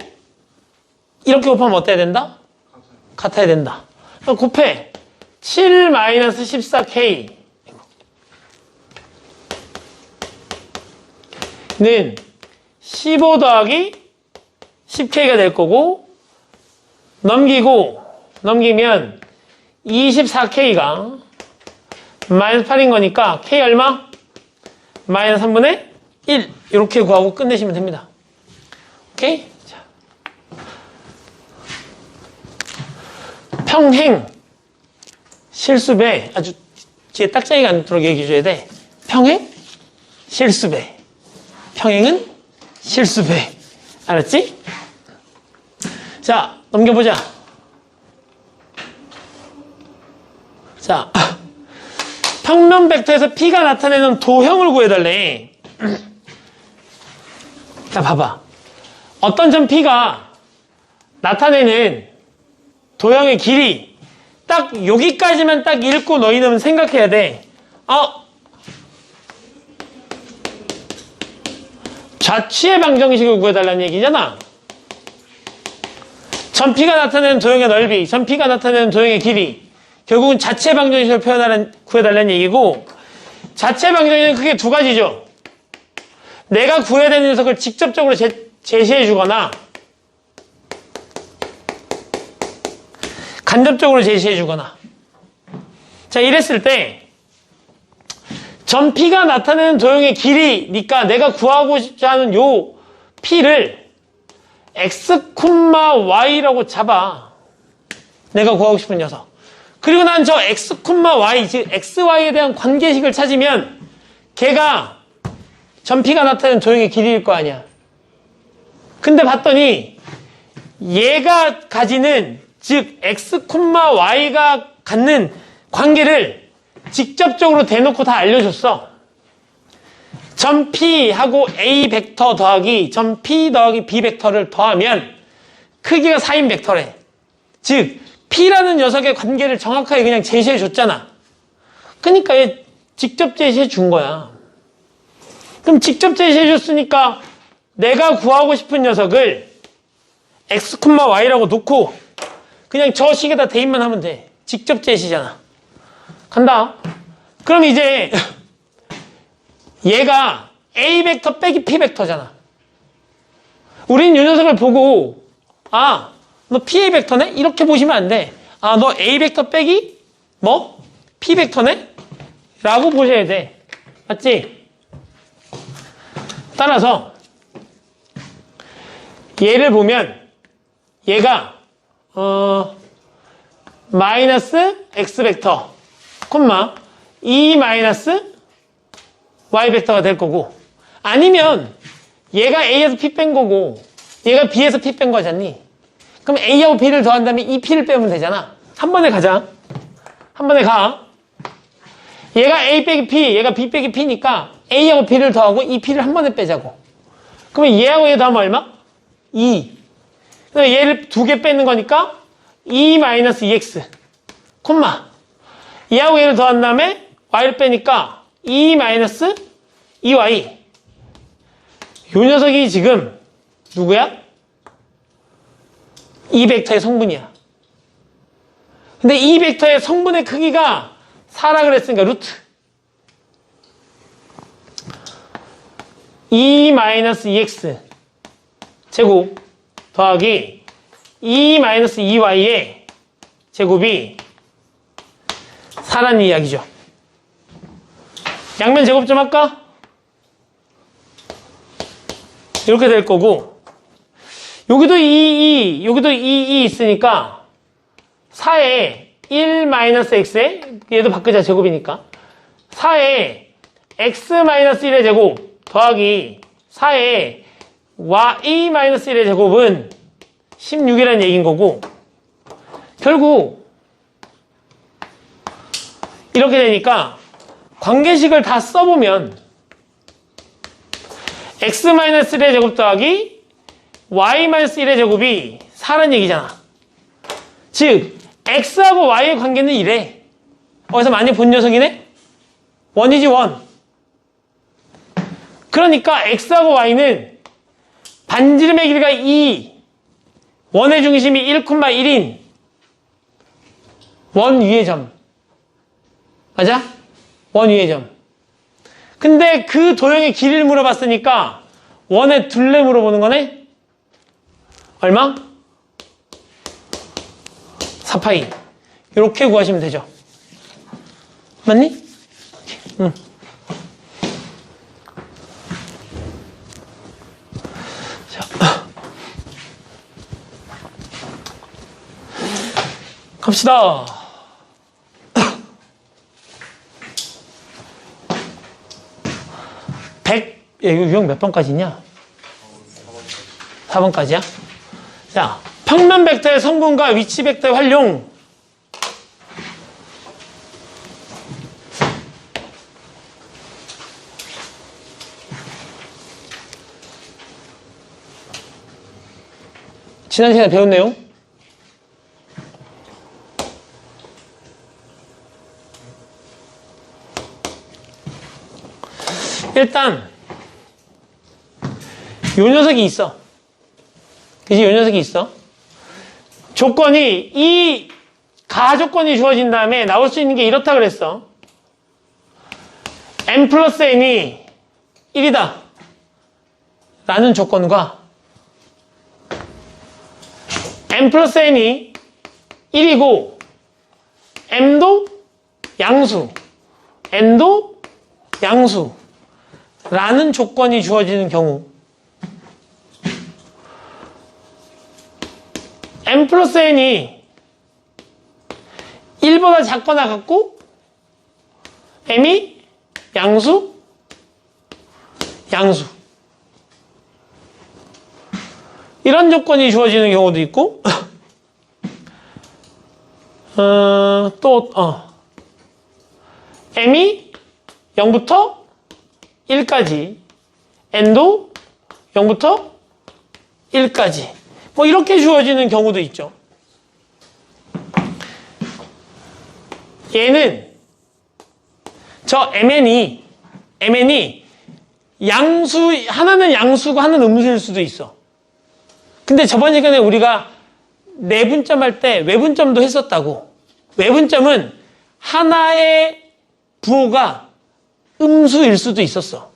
이렇게 곱하면 어때야 된다? 같아야 된다. 그럼 곱해. 7 마이너스 14K 는 15 더하기 10K가 될 거고, 넘기면 24K가 마이너스 8인 거니까 K 얼마? 마이너스 3분의 1 이렇게 구하고 끝내시면 됩니다. 오케이? 자. 평행 실수배, 아주 뒤에 딱자기가 안 들어오게 얘기해 줘야 돼. 평행 실수배. 평행은 실수배. 알았지? 자, 넘겨보자. 자, 평면 벡터에서 P가 나타내는 도형을 구해달래. 자, 봐봐. 어떤 점 P가 나타내는 도형의 길이 딱 여기까지만 딱 읽고 너희는 생각해야 돼. 좌치의 방정식을 구해달라는 얘기잖아. 점 P가 나타내는 도형의 넓이, 점 P가 나타내는 도형의 길이, 결국은 자체 방정식을 구해달라는 얘기고, 자체 방정식은 크게 두 가지죠. 내가 구해야 되는 녀석을 직접적으로 제시해 주거나 간접적으로 제시해 주거나. 자, 이랬을 때 점 P가 나타내는 도형의 길이니까 내가 구하고자 하는 요 P를 X, Y라고 잡아. 내가 구하고 싶은 녀석. 그리고 난 저 X, Y, 즉 XY에 대한 관계식을 찾으면 걔가 점 P가 나타내는 도형의 길이일 거 아니야. 근데 봤더니 얘가 가지는, 즉 X, Y가 갖는 관계를 직접적으로 대놓고 다 알려줬어. 점 P하고 A 벡터 더하기 점 P 더하기 B 벡터를 더하면 크기가 4인 벡터래. 즉 P라는 녀석의 관계를 정확하게 그냥 제시해 줬잖아. 그러니까 얘 직접 제시해 준 거야. 그럼 직접 제시해 줬으니까 내가 구하고 싶은 녀석을 X, Y라고 놓고 그냥 저 식에다 대입만 하면 돼. 직접 제시잖아. 간다. 그럼 이제 얘가 A 벡터 빼기 P 벡터잖아. 우린 이 녀석을 보고 너 PA 벡터네? 이렇게 보시면 안 돼. 너 A 벡터 빼기 P 벡터네? 라고 보셔야 돼. 맞지? 따라서 얘를 보면 얘가 마이너스 X 벡터 콤마 E 마이너스 Y 벡터가 될 거고, 아니면 얘가 A에서 P 뺀 거고 얘가 B에서 P 뺀 거잖니. 그럼 A하고 B를 더한 다음에 이 P를 빼면 되잖아. 한 번에 가자. 한 번에 가. 얘가 A 빼기 P, 얘가 B 빼기 P니까 A하고 B를 더하고 이 P를 한 번에 빼자고. 그러면 얘하고 얘 더하면 얼마? 2. 그래서 얘를 두 개 빼는 거니까 2 마이너스 2x 콤마 얘하고 얘를 더한 다음에 y를 빼니까 2 마이너스 2y. 요 녀석이 지금 누구야? 이 벡터의 성분이야. 근데 이 벡터의 성분의 크기가 4라 그랬으니까 루트 2 마이너스 2x 제곱 더하기 2 마이너스 2y의 제곱이 4라는 이야기죠. 양면 제곱 좀 할까? 이렇게 될 거고, 여기도 2, 여기도 2 있으니까 4에 1 마이너스 x에, 얘도 바꾸자, 제곱이니까 4에 x 마이너스 1의 제곱 더하기 4에 y 마이너스 1의 제곱은 16이라는 얘기인 거고, 결국 이렇게 되니까 관계식을 다 써보면 x-1의 제곱 더하기 y-1의 제곱이 4라는 얘기잖아. 즉 x하고 y의 관계는 이래. 어디서 많이 본 녀석이네? 1이지 1. 그러니까 x하고 y는 반지름의 길이가 2, 원의 중심이 1,1인 원 위의 점. 맞아? 원 위의 점. 근데 그 도형의 길이를 물어봤으니까 원의 둘레 물어보는 거네? 얼마? 4파이. 이렇게 구하시면 되죠. 맞니? 응. 자. 갑시다. 100, 이거 유형 몇 번까지 있냐? 4번까지야? 자, 평면 벡터의 성분과 위치 벡터의 활용. 지난 시간에 배운 내용? 일단 요 녀석이 있어. 그치? 요 녀석이 있어. 조건이 이 가조건이 주어진 다음에 나올 수 있는 게 이렇다 그랬어. n 플러스 n이 1이다 라는 조건과 n 플러스 n이 1이고 m도 양수 n도 양수 라는 조건이 주어지는 경우 n 플러스 n이 1보다 작거나 같고 m이 양수 이런 조건이 주어지는 경우도 있고 m이 0부터 1까지 n도 0부터 1까지 뭐 이렇게 주어지는 경우도 있죠. 얘는 저 mn이 양수 하나는 양수고 하나는 음수일 수도 있어. 근데 저번 시간에 우리가 내분점 할 때 외분점도 했었다고. 외분점은 하나의 부호가 음수일 수도 있었어.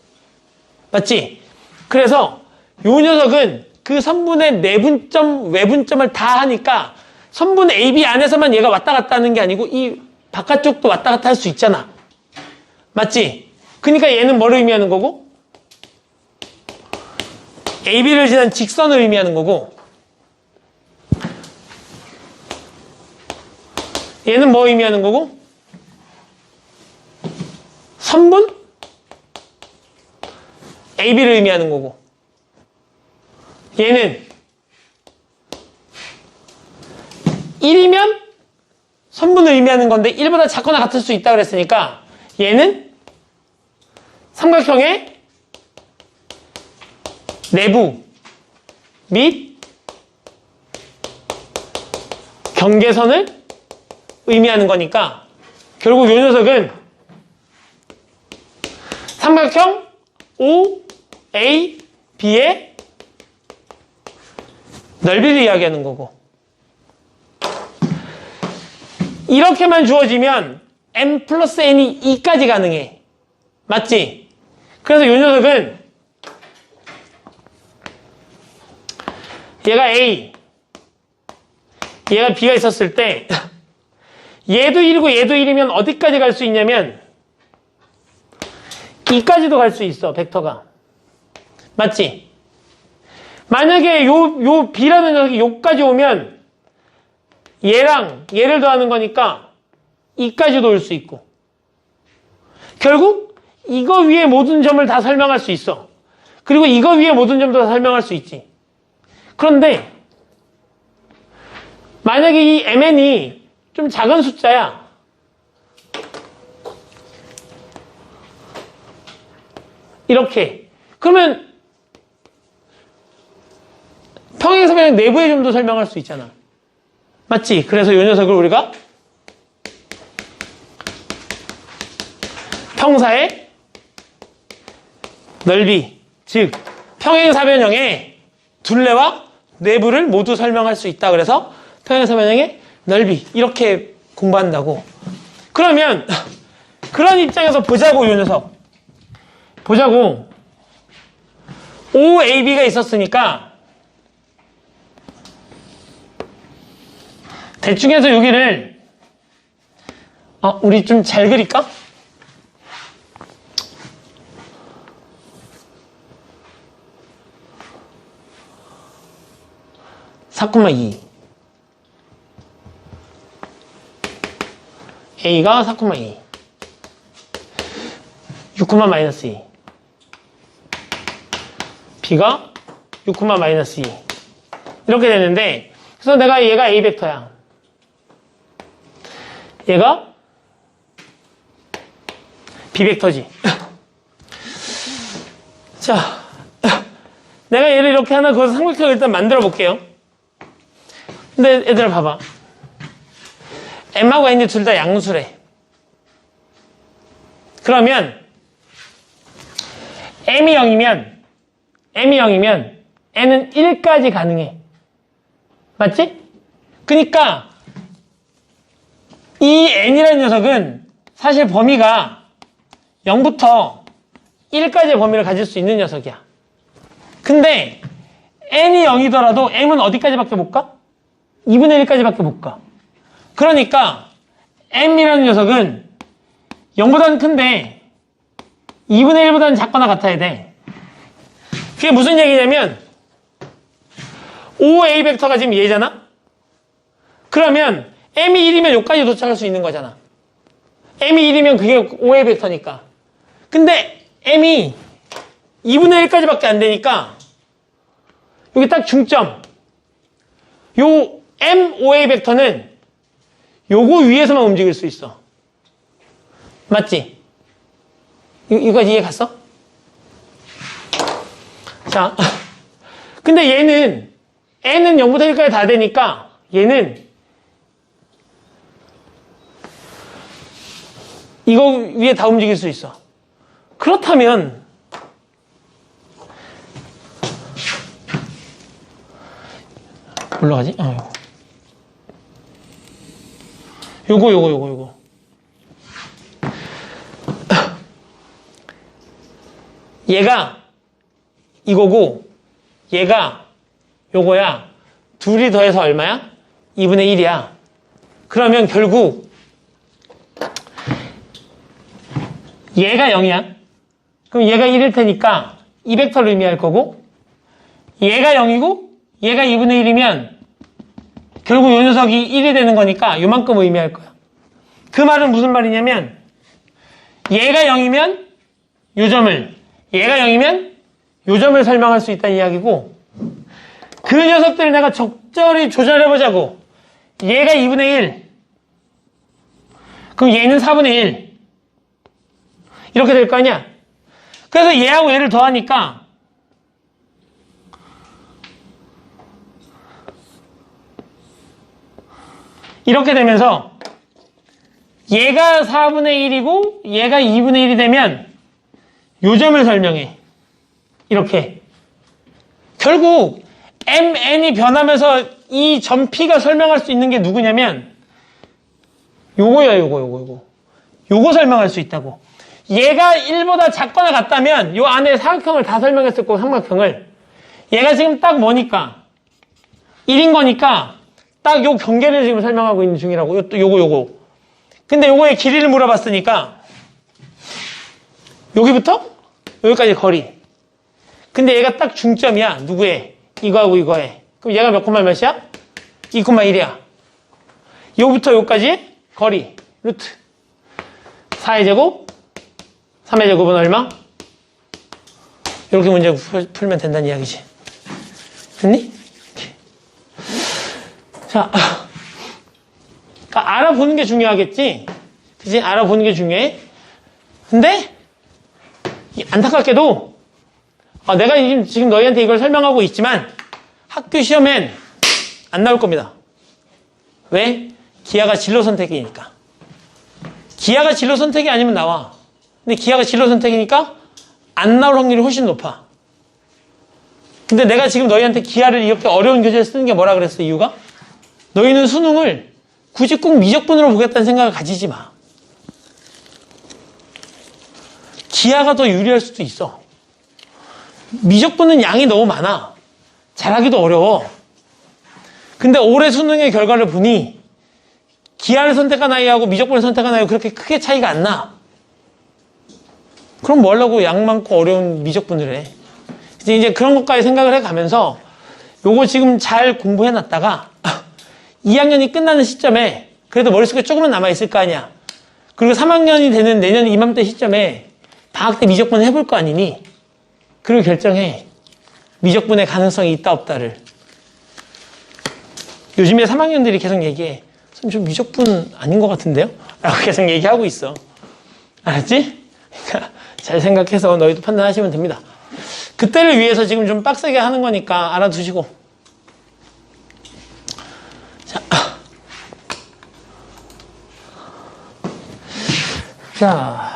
맞지? 그래서 요 녀석은 그 선분의 내분점, 외분점을 다 하니까 선분 AB 안에서만 얘가 왔다 갔다 하는 게 아니고 이 바깥쪽도 왔다 갔다 할 수 있잖아. 맞지? 그러니까 얘는 뭐를 의미하는 거고? AB를 지난 직선을 의미하는 거고 얘는 뭐 의미하는 거고? 선분? AB를 의미하는 거고 얘는 1이면 선분을 의미하는 건데 1보다 작거나 같을 수 있다고 그랬으니까 얘는 삼각형의 내부 및 경계선을 의미하는 거니까 결국 이 녀석은 삼각형 OAB의 넓이를 이야기하는 거고 이렇게만 주어지면 m 플러스 n이 2까지 가능해. 맞지? 그래서 이 녀석은 얘가 A 얘가 B가 있었을 때 얘도 1이고 얘도 1이면 어디까지 갈 수 있냐면 2까지도 갈 수 있어. 벡터가. 맞지? 만약에 요 B라는 녀석이 요까지 오면 얘랑 얘를 더하는 거니까 2까지도 올 수 있고 결국 이거 위에 모든 점을 다 설명할 수 있어. 그리고 이거 위에 모든 점도 다 설명할 수 있지. 그런데 만약에 이 mn이 좀 작은 숫자야. 이렇게. 그러면 평행사변형 내부의 점도 설명할 수 있잖아. 맞지? 그래서 이 녀석을 우리가 평사의 넓이, 즉 평행사변형의 둘레와 내부를 모두 설명할 수 있다. 그래서 평행사변형의 넓이 이렇게 공부한다고. 그러면 그런 입장에서 보자고. 이 녀석 보자고. OAB가 있었으니까 대충해서 여기를 우리 좀 잘 그릴까? (4,2) A가 4,2 6,-2 B가 6,-2 이렇게 되는데, 그래서 내가 얘가 A 벡터야. 얘가 B 벡터지. 자, 내가 얘를 이렇게 하나 그것을 삼각형을 일단 만들어 볼게요. 근데 얘들아 봐봐. M하고 N이 둘 다 양수래. 그러면 M이 0이면 N은 1까지 가능해. 맞지? 그러니까 이 N이라는 녀석은 사실 범위가 0부터 1까지의 범위를 가질 수 있는 녀석이야. 근데 N이 0이더라도 M은 어디까지밖에 못 가? 2분의 1까지밖에 못 가. 그러니까 M이라는 녀석은 0보다는 큰데 2분의 1보다는 작거나 같아야 돼. 그게 무슨 얘기냐면 OA 벡터가 지금 얘잖아? 그러면 M이 1이면 여기까지 도착할 수 있는 거잖아. M이 1이면 그게 OA 벡터니까. 근데 M이 2분의 1까지밖에 안 되니까 여기 딱 중점. 요 MOA 벡터는 요거 위에서만 움직일 수 있어. 맞지? 이거까지 이해 갔어? 자, 근데 얘는 N은 0부터 1까지 다 되니까 얘는 이거 위에 다 움직일 수 있어. 그렇다면 올라가지? 요거. 얘가 이거고 얘가 요거야. 둘이 더해서 얼마야? 2분의 1이야. 그러면 결국 얘가 0이야. 그럼 얘가 1일 테니까 이 벡터를 의미할 거고, 얘가 0이고 얘가 2분의 1이면 결국 요 녀석이 1이 되는 거니까 요만큼 의미할 거야. 그 말은 무슨 말이냐면 얘가 0이면 요 점을, 얘가 0이면 요 점을 설명할 수 있다는 이야기고, 그 녀석들을 내가 적절히 조절해보자고. 얘가 2분의 1, 그럼 얘는 4분의 1 이렇게 될 거 아니야. 그래서 얘하고 얘를 더하니까 이렇게 되면서 얘가 4분의 1이고 얘가 2분의 1이 되면 요 점을 설명해. 이렇게. 결국 MN이 변하면서 이 점 P가 설명할 수 있는 게 누구냐면 요거야. 요거 설명할 수 있다고. 얘가 1보다 작거나 같다면 요 안에 사각형을 다 설명했을 거고, 삼각형을. 얘가 지금 딱 뭐니까 1인 거니까 딱 요 경계를 지금 설명하고 있는 중이라고. 요거. 근데 요거의 길이를 물어봤으니까 여기부터 여기까지 거리. 근데 얘가 딱 중점이야. 누구의? 이거하고 이거에. 그럼 얘가 몇 콤마 몇이야? 2,1이야. 요부터 요까지 거리. 루트. 4의 제곱, 3의 제곱은 얼마? 이렇게 문제 풀면 된다는 이야기지. 됐니? 자, 그러니까 알아보는 게 중요하겠지? 그치? 알아보는 게 중요해. 근데 안타깝게도 내가 지금 너희한테 이걸 설명하고 있지만 학교 시험엔 안 나올 겁니다. 왜? 기하가 진로 선택이니까. 기하가 진로 선택이 아니면 나와. 근데 기하가 진로 선택이니까 안 나올 확률이 훨씬 높아. 근데 내가 지금 너희한테 기하를 이렇게 어려운 교재를 쓰는 게 뭐라 그랬어? 이유가? 너희는 수능을 굳이 꼭 미적분으로 보겠다는 생각을 가지지 마. 기하가 더 유리할 수도 있어. 미적분은 양이 너무 많아. 잘하기도 어려워. 근데 올해 수능의 결과를 보니 기하를 선택한 아이하고 미적분을 선택한 아이하고 그렇게 크게 차이가 안 나. 그럼 뭐 하려고 양 많고 어려운 미적분을 해. 이제 그런 것까지 생각을 해가면서 요거 지금 잘 공부해놨다가 2학년이 끝나는 시점에 그래도 머릿속에 조금은 남아있을 거 아니야. 그리고 3학년이 되는 내년 이맘때 시점에 방학 때 미적분을 해볼 거 아니니? 그리고 결정해. 미적분의 가능성이 있다 없다를. 요즘에 3학년들이 계속 얘기해. 선생님 저 미적분 아닌 것 같은데요? 라고 계속 얘기하고 있어. 알았지? 그러니까 잘 생각해서 너희도 판단하시면 됩니다. 그때를 위해서 지금 좀 빡세게 하는 거니까 알아두시고. 자.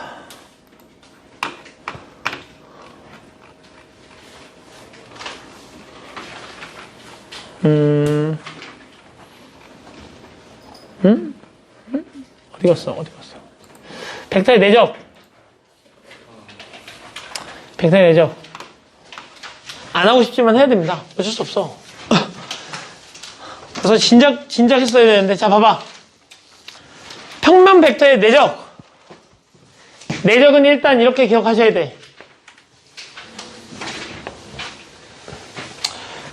어디 갔어? 벡터의 내적. 벡터의 내적. 안 하고 싶지만 해야 됩니다. 어쩔 수 없어. 그래서 진작 했어야 되는데, 자, 봐봐. 평면 벡터의 내적. 내적은 일단 이렇게 기억하셔야 돼.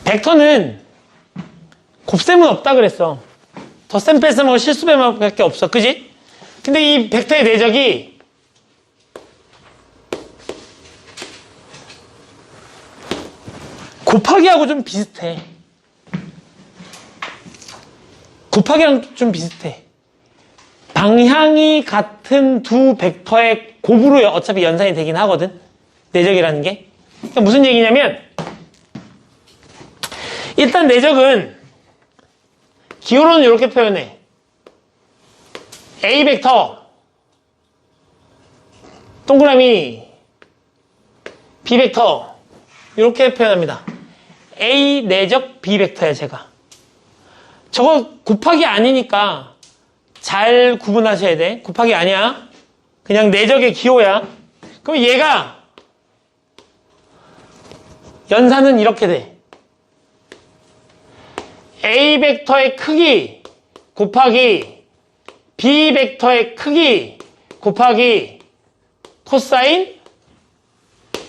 벡터는 곱셈은 없다 그랬어. 덧셈 뺄셈하고 실수배만밖에 없어. 그지? 근데 이 벡터의 내적이 곱하기하고 좀 비슷해. 곱하기랑 좀 비슷해. 방향이 같은 두 벡터의 곱으로 어차피 연산이 되긴 하거든. 내적이라는 게. 그러니까 무슨 얘기냐면 일단 내적은 기호로는 이렇게 표현해. A 벡터 동그라미 B 벡터 이렇게 표현합니다. A 내적 B 벡터야 제가. 저거 곱하기 아니니까 잘 구분하셔야 돼. 곱하기 아니야. 그냥 내적의 기호야. 그럼 얘가 연산은 이렇게 돼. A 벡터의 크기 곱하기 B 벡터의 크기 곱하기 코사인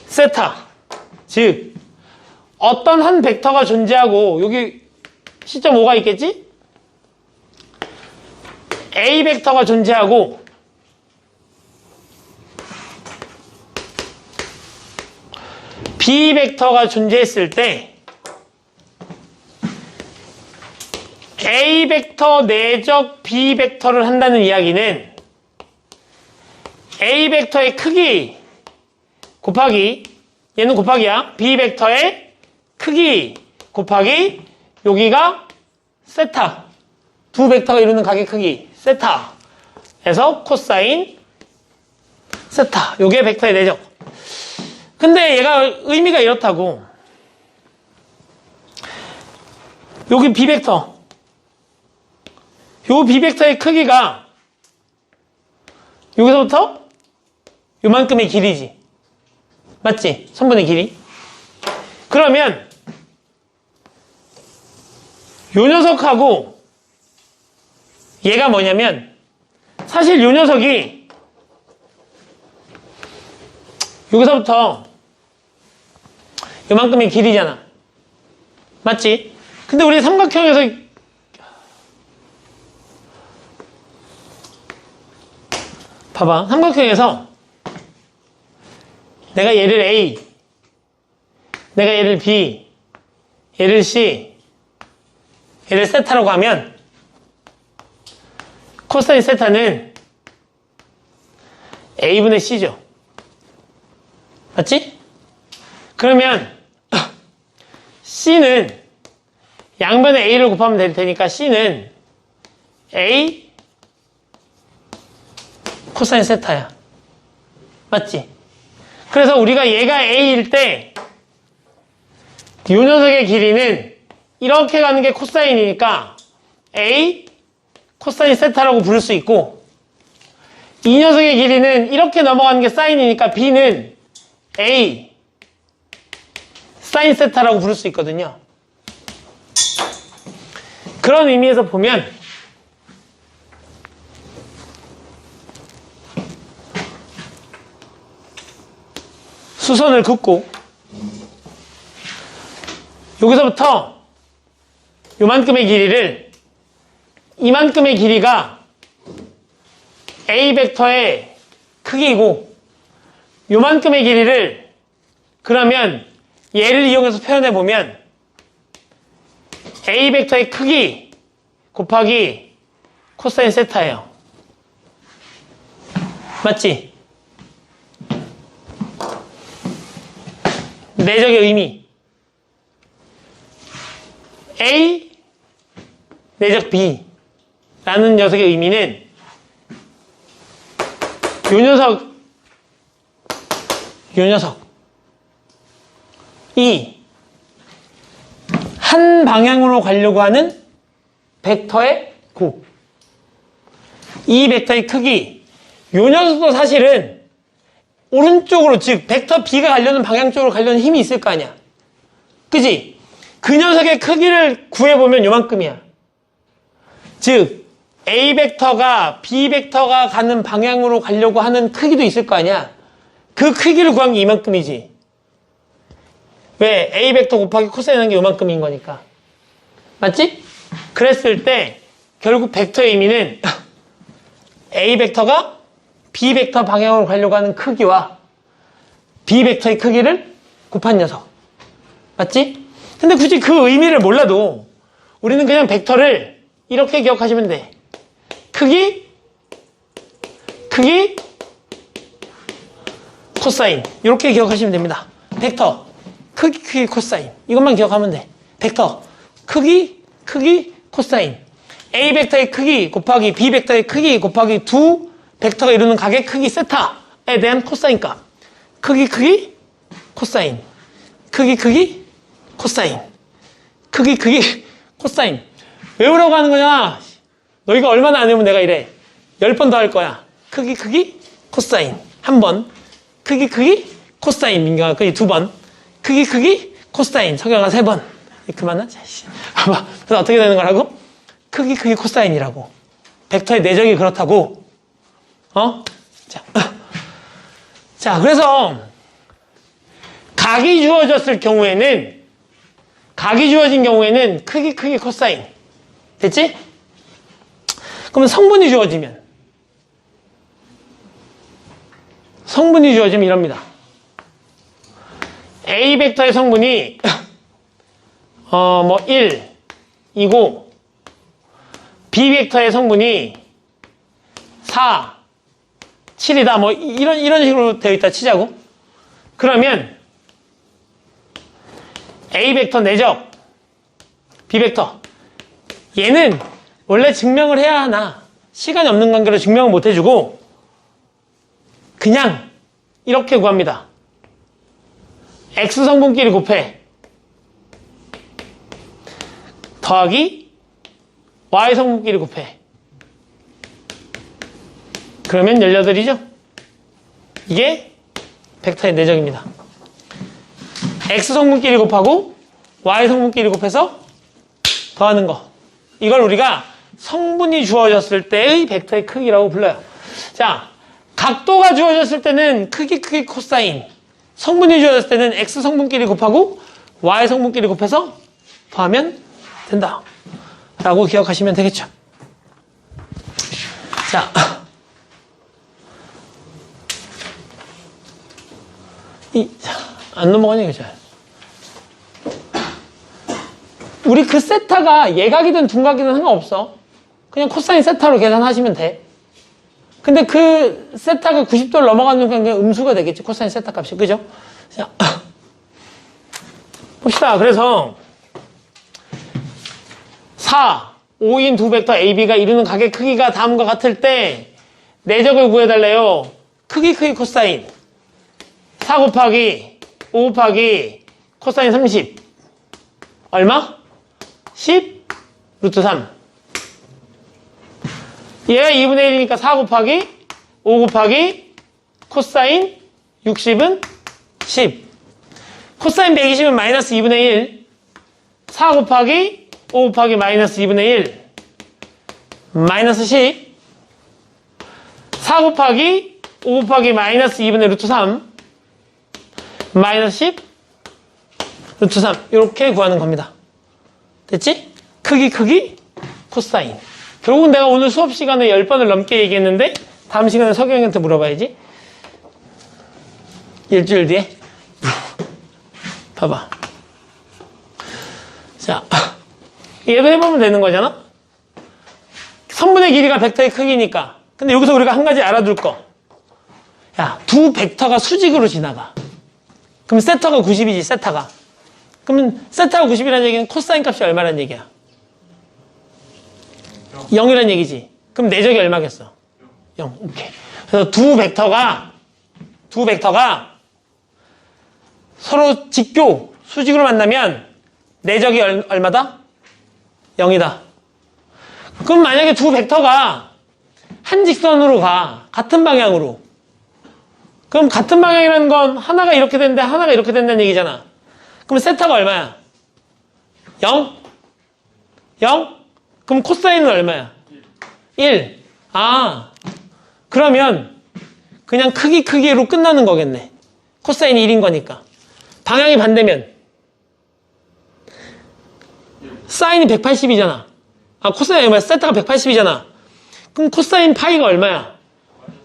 세타. 즉 어떤 한 벡터가 존재하고 여기 시점 5가 있겠지? A 벡터가 존재하고 B 벡터가 존재했을 때 A 벡터 내적 B 벡터를 한다는 이야기는 A 벡터의 크기 곱하기 얘는 곱하기야. B 벡터의 크기 곱하기 여기가 세타. 두 벡터가 이루는 각의 크기 세타. 에서 코사인 세타. 요게 벡터의 내적. 근데 얘가 의미가 이렇다고. 여기 B 벡터. 요 B 벡터의 크기가 여기서부터 요만큼의 길이지. 맞지? 선분의 길이. 그러면 요 녀석하고 얘가 뭐냐면 사실 요 녀석이 여기서부터 요만큼의 길이잖아. 맞지? 근데 우리 삼각형에서 봐봐. 삼각형에서 내가 얘를 A, 내가 얘를 B, 얘를 C, 얘를 세타라고 하면 코사인 세타는 A분의 C죠. 맞지? 그러면 C는 양변에 A를 곱하면 될 테니까 C는 A 코사인 세타야. 맞지? 그래서 우리가 얘가 A일 때 이 녀석의 길이는 이렇게 가는 게 코사인이니까 A 코사인 세타라고 부를 수 있고, 이 녀석의 길이는 이렇게 넘어가는 게 사인이니까 B는 A 사인 세타라고 부를 수 있거든요. 그런 의미에서 보면 수선을 긋고 여기서부터 요만큼의 길이를, 이만큼의 길이가 A 벡터의 크기이고 요만큼의 길이를 그러면 얘를 이용해서 표현해보면 A 벡터의 크기 곱하기 코사인 세타예요. 맞지? 내적의 의미 A 내적 B라는 녀석의 의미는 요 녀석이 한 방향으로 가려고 하는 벡터의 곱, 이 벡터의 크기, 요 녀석도 사실은 오른쪽으로, 즉 벡터 B가 가려는 방향 쪽으로 가려는 힘이 있을 거 아니야. 그지? 그 녀석의 크기를 구해보면 요만큼이야. 즉 A 벡터가 B 벡터가 가는 방향으로 가려고 하는 크기도 있을 거 아니야. 그 크기를 구한 게 이만큼이지. 왜? A 벡터 곱하기 코사인 하는 게 요만큼인 거니까. 맞지? 그랬을 때 결국 벡터의 의미는 A 벡터가 B 벡터 방향으로 가려고 하는 크기와 B 벡터의 크기를 곱한 녀석. 맞지? 근데 굳이 그 의미를 몰라도 우리는 그냥 벡터를 이렇게 기억하시면 돼. 크기, 코사인. 이렇게 기억하시면 됩니다. 벡터, 크기, 코사인. 이것만 기억하면 돼. 벡터, 크기, 코사인. A 벡터의 크기 곱하기 B 벡터의 크기 곱하기 두 벡터가 이루는 각의 크기 세타에 대한 코사인 값. 크기, 코사인. 크기, 코사인. 크기, 코사인. 외우라고 하는 거냐? 너희가 얼마나 안 외우면 내가 이래. 10번 더 할 거야. 크기, 코사인. 한 번. 크기, 코사인. 민경아, 크기 2번. 크기, 코사인. 석영아 3번. 그만하자. 봐봐. 그래서 어떻게 되는 거라고? 크기, 코사인이라고. 벡터의 내적이 그렇다고. 자, 그래서 각이 주어진 경우에는 크기, 코사인. 됐지? 그러면 성분이 주어지면 이럽니다. A 벡터의 성분이 1이고 B 벡터의 성분이 4, 7이다. 뭐 이런 식으로 되어 있다 치자고. 그러면 A 벡터 내적 B 벡터, 얘는 원래 증명을 해야 하나 시간이 없는 관계로 증명을 못 해주고 그냥 이렇게 구합니다. X 성분끼리 곱해 더하기 Y 성분끼리 곱해. 그러면 18이죠? 이게 벡터의 내적입니다. X 성분끼리 곱하고 Y 성분끼리 곱해서 더하는 거. 이걸 우리가 성분이 주어졌을 때의 벡터의 크기라고 불러요. 자, 각도가 주어졌을 때는 크기, 코사인. 성분이 주어졌을 때는 X 성분끼리 곱하고 Y 성분끼리 곱해서 더하면 된다. 라고 기억하시면 되겠죠. 자, 안 넘어가냐, 그죠? 우리 그 세타가 예각이든 둔각이든 상관없어. 그냥 코사인 세타로 계산하시면 돼. 근데 그 세타가 90도를 넘어가는 순간 그냥 음수가 되겠지. 코사인 세타 값이. 그죠? 자, 봅시다. 그래서 4, 5인 두 벡터 AB가 이루는 각의 크기가 다음과 같을 때 내적을 구해달래요. 크기 코사인 4 곱하기 5 곱하기 코사인 30 얼마? 10 루트 3 얘가 2분의 1이니까 4 곱하기 5 곱하기 코사인 60은 10 코사인 120은 마이너스 2분의 1 4 곱하기 5 곱하기 마이너스 2분의 1 마이너스 10 4 곱하기 5 곱하기 마이너스 2분의 루트 3 마이너스 10 루트 3 이렇게 구하는 겁니다. 됐지? 크기 코사인. 결국은 내가 오늘 수업 시간에 10번을 넘게 얘기했는데 다음 시간에 석영이한테 물어봐야지. 일주일 뒤에 봐봐. 자, 얘도 해보면 되는 거잖아. 선분의 길이가 벡터의 크기니까. 근데 여기서 우리가 한 가지 알아둘 거. 야, 두 벡터가 수직으로 지나가. 그럼 세타가 90이지, 세타가. 그러면 세타가 90이라는 얘기는 코사인 값이 얼마라는 얘기야? 0이라는 얘기지. 그럼 내적이 얼마겠어? 0. 오케이. 그래서 두 벡터가 서로 직교, 수직으로 만나면 내적이 얼마다? 0이다. 그럼 만약에 두 벡터가 한 직선으로 가. 같은 방향으로. 그럼 같은 방향이라는 건 하나가 이렇게 되는데 하나가 이렇게 된다는 얘기잖아. 그럼 세타가 얼마야? 0? 0? 그럼 코사인은 얼마야? 1. 아, 그러면 그냥 크기로 끝나는 거겠네. 코사인이 1인 거니까. 방향이 반대면 사인이 180이잖아. 아, 코사인이 얼마야? 세타가 180이잖아. 그럼 코사인 파이가 얼마야?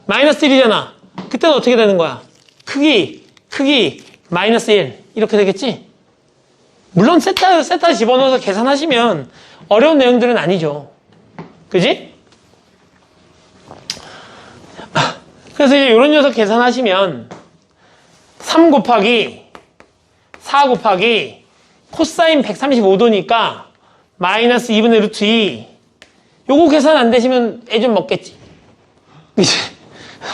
마이너스 1이잖아. 그때는 어떻게 되는 거야? 크기 마이너스 1 이렇게 되겠지? 물론 세타 집어넣어서 계산하시면 어려운 내용들은 아니죠. 그지? 그래서 이제 이런 녀석 계산하시면 3 곱하기 4 곱하기 코사인 135도니까 마이너스 2분의 루트 2 요거 계산 안 되시면 애 좀 먹겠지. 그치?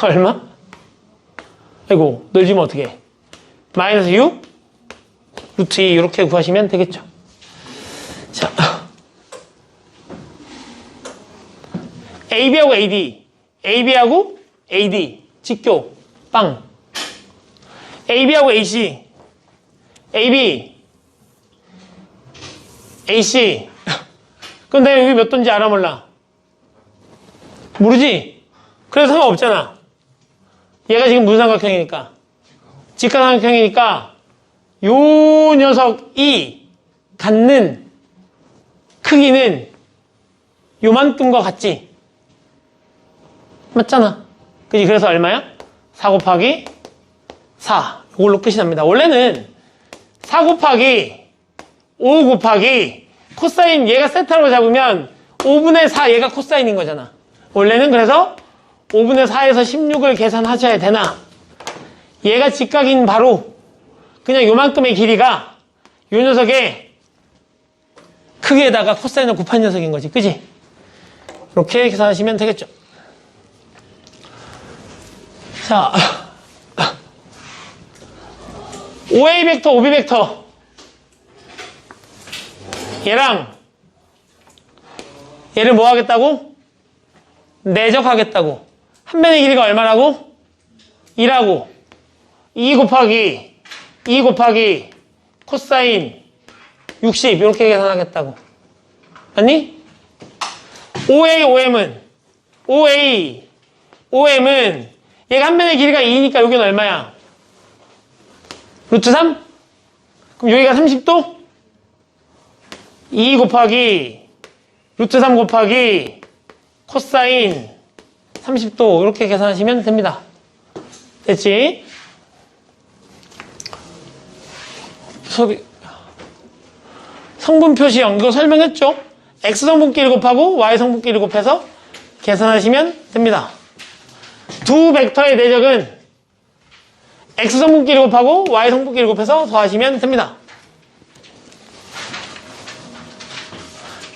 얼마? 아이고 널지면 어떡해. 마이너스 6 루트 2 이렇게 구하시면 되겠죠. 자, AB하고 AB하고 AD 직교 빵. AB하고 AC AC 그럼 내가 여기 몇 도인지 알아 몰라? 모르지? 그래서 상관없잖아. 얘가 지금 무슨 삼각형이니까? 직각삼각형이니까 요 녀석이 갖는 크기는 요만큼과 같지? 맞잖아. 그지? 그래서 얼마야? 4 곱하기 4 이걸로 끝이 납니다. 원래는 4 곱하기 5 곱하기 코사인 얘가 세타로 잡으면 5분의 4 얘가 코사인인 거잖아. 원래는 그래서 5분의 4에서 16을 계산하셔야 되나? 얘가 직각인 바로 그냥 요만큼의 길이가 요 녀석의 크기에다가 코사인을 곱한 녀석인 거지. 그지? 이렇게 계산하시면 되겠죠. 자, OA 벡터, OB 벡터 얘를 뭐 하겠다고? 내적하겠다고. 한 면의 길이가 얼마라고? 2라고. 2 곱하기 코사인 60 이렇게 계산하겠다고. 아니? OM은 얘가 한 면의 길이가 2니까 여기는 얼마야? 루트 3? 그럼 여기가 30도? 2 곱하기 루트 3 곱하기 코사인 30도 이렇게 계산하시면 됩니다. 됐지? 성분 표시형 이거 설명했죠? X성분끼리 곱하고 Y성분끼리 곱해서 계산하시면 됩니다. 두 벡터의 내적은 X 성분끼리 곱하고 Y 성분끼리 곱해서 더하시면 됩니다.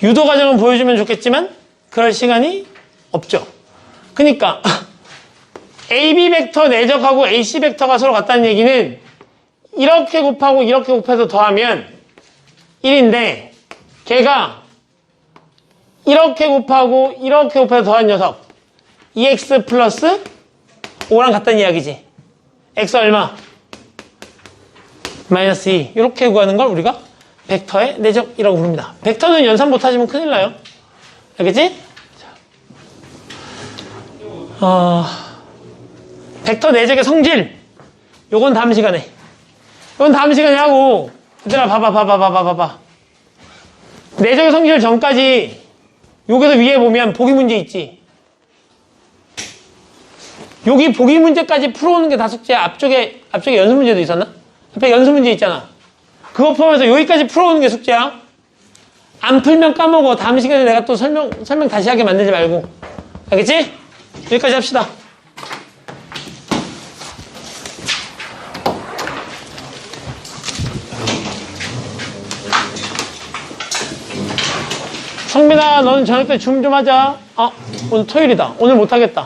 유도 과정을 보여주면 좋겠지만 그럴 시간이 없죠. 그러니까 AB 벡터 내적하고 AC 벡터가 서로 같다는 얘기는 이렇게 곱하고 이렇게 곱해서 더하면 1인데 걔가 이렇게 곱하고 이렇게 곱해서 더한 녀석 2x 플러스 5랑 같다는 이야기지. x 얼마? 마이너스 2. 이렇게 구하는 걸 우리가 벡터의 내적이라고 부릅니다. 벡터는 연산 못하시면 큰일 나요. 알겠지? 벡터 내적의 성질. 요건 다음 시간에. 요건 다음 시간에 하고. 얘들아, 봐봐. 내적의 성질 전까지 여기서 위에 보면 보기 문제 있지. 여기 보기 문제까지 풀어오는 게 다 숙제야. 앞쪽에 연습 문제도 있었나? 앞에 연습 문제 있잖아. 그거 포함해서 여기까지 풀어오는 게 숙제야. 안 풀면 까먹어. 다음 시간에 내가 또 설명 다시 하게 만들지 말고. 알겠지? 여기까지 합시다. 성민아, 너는 저녁 때 줌 좀 하자. 오늘 토요일이다. 오늘 못하겠다.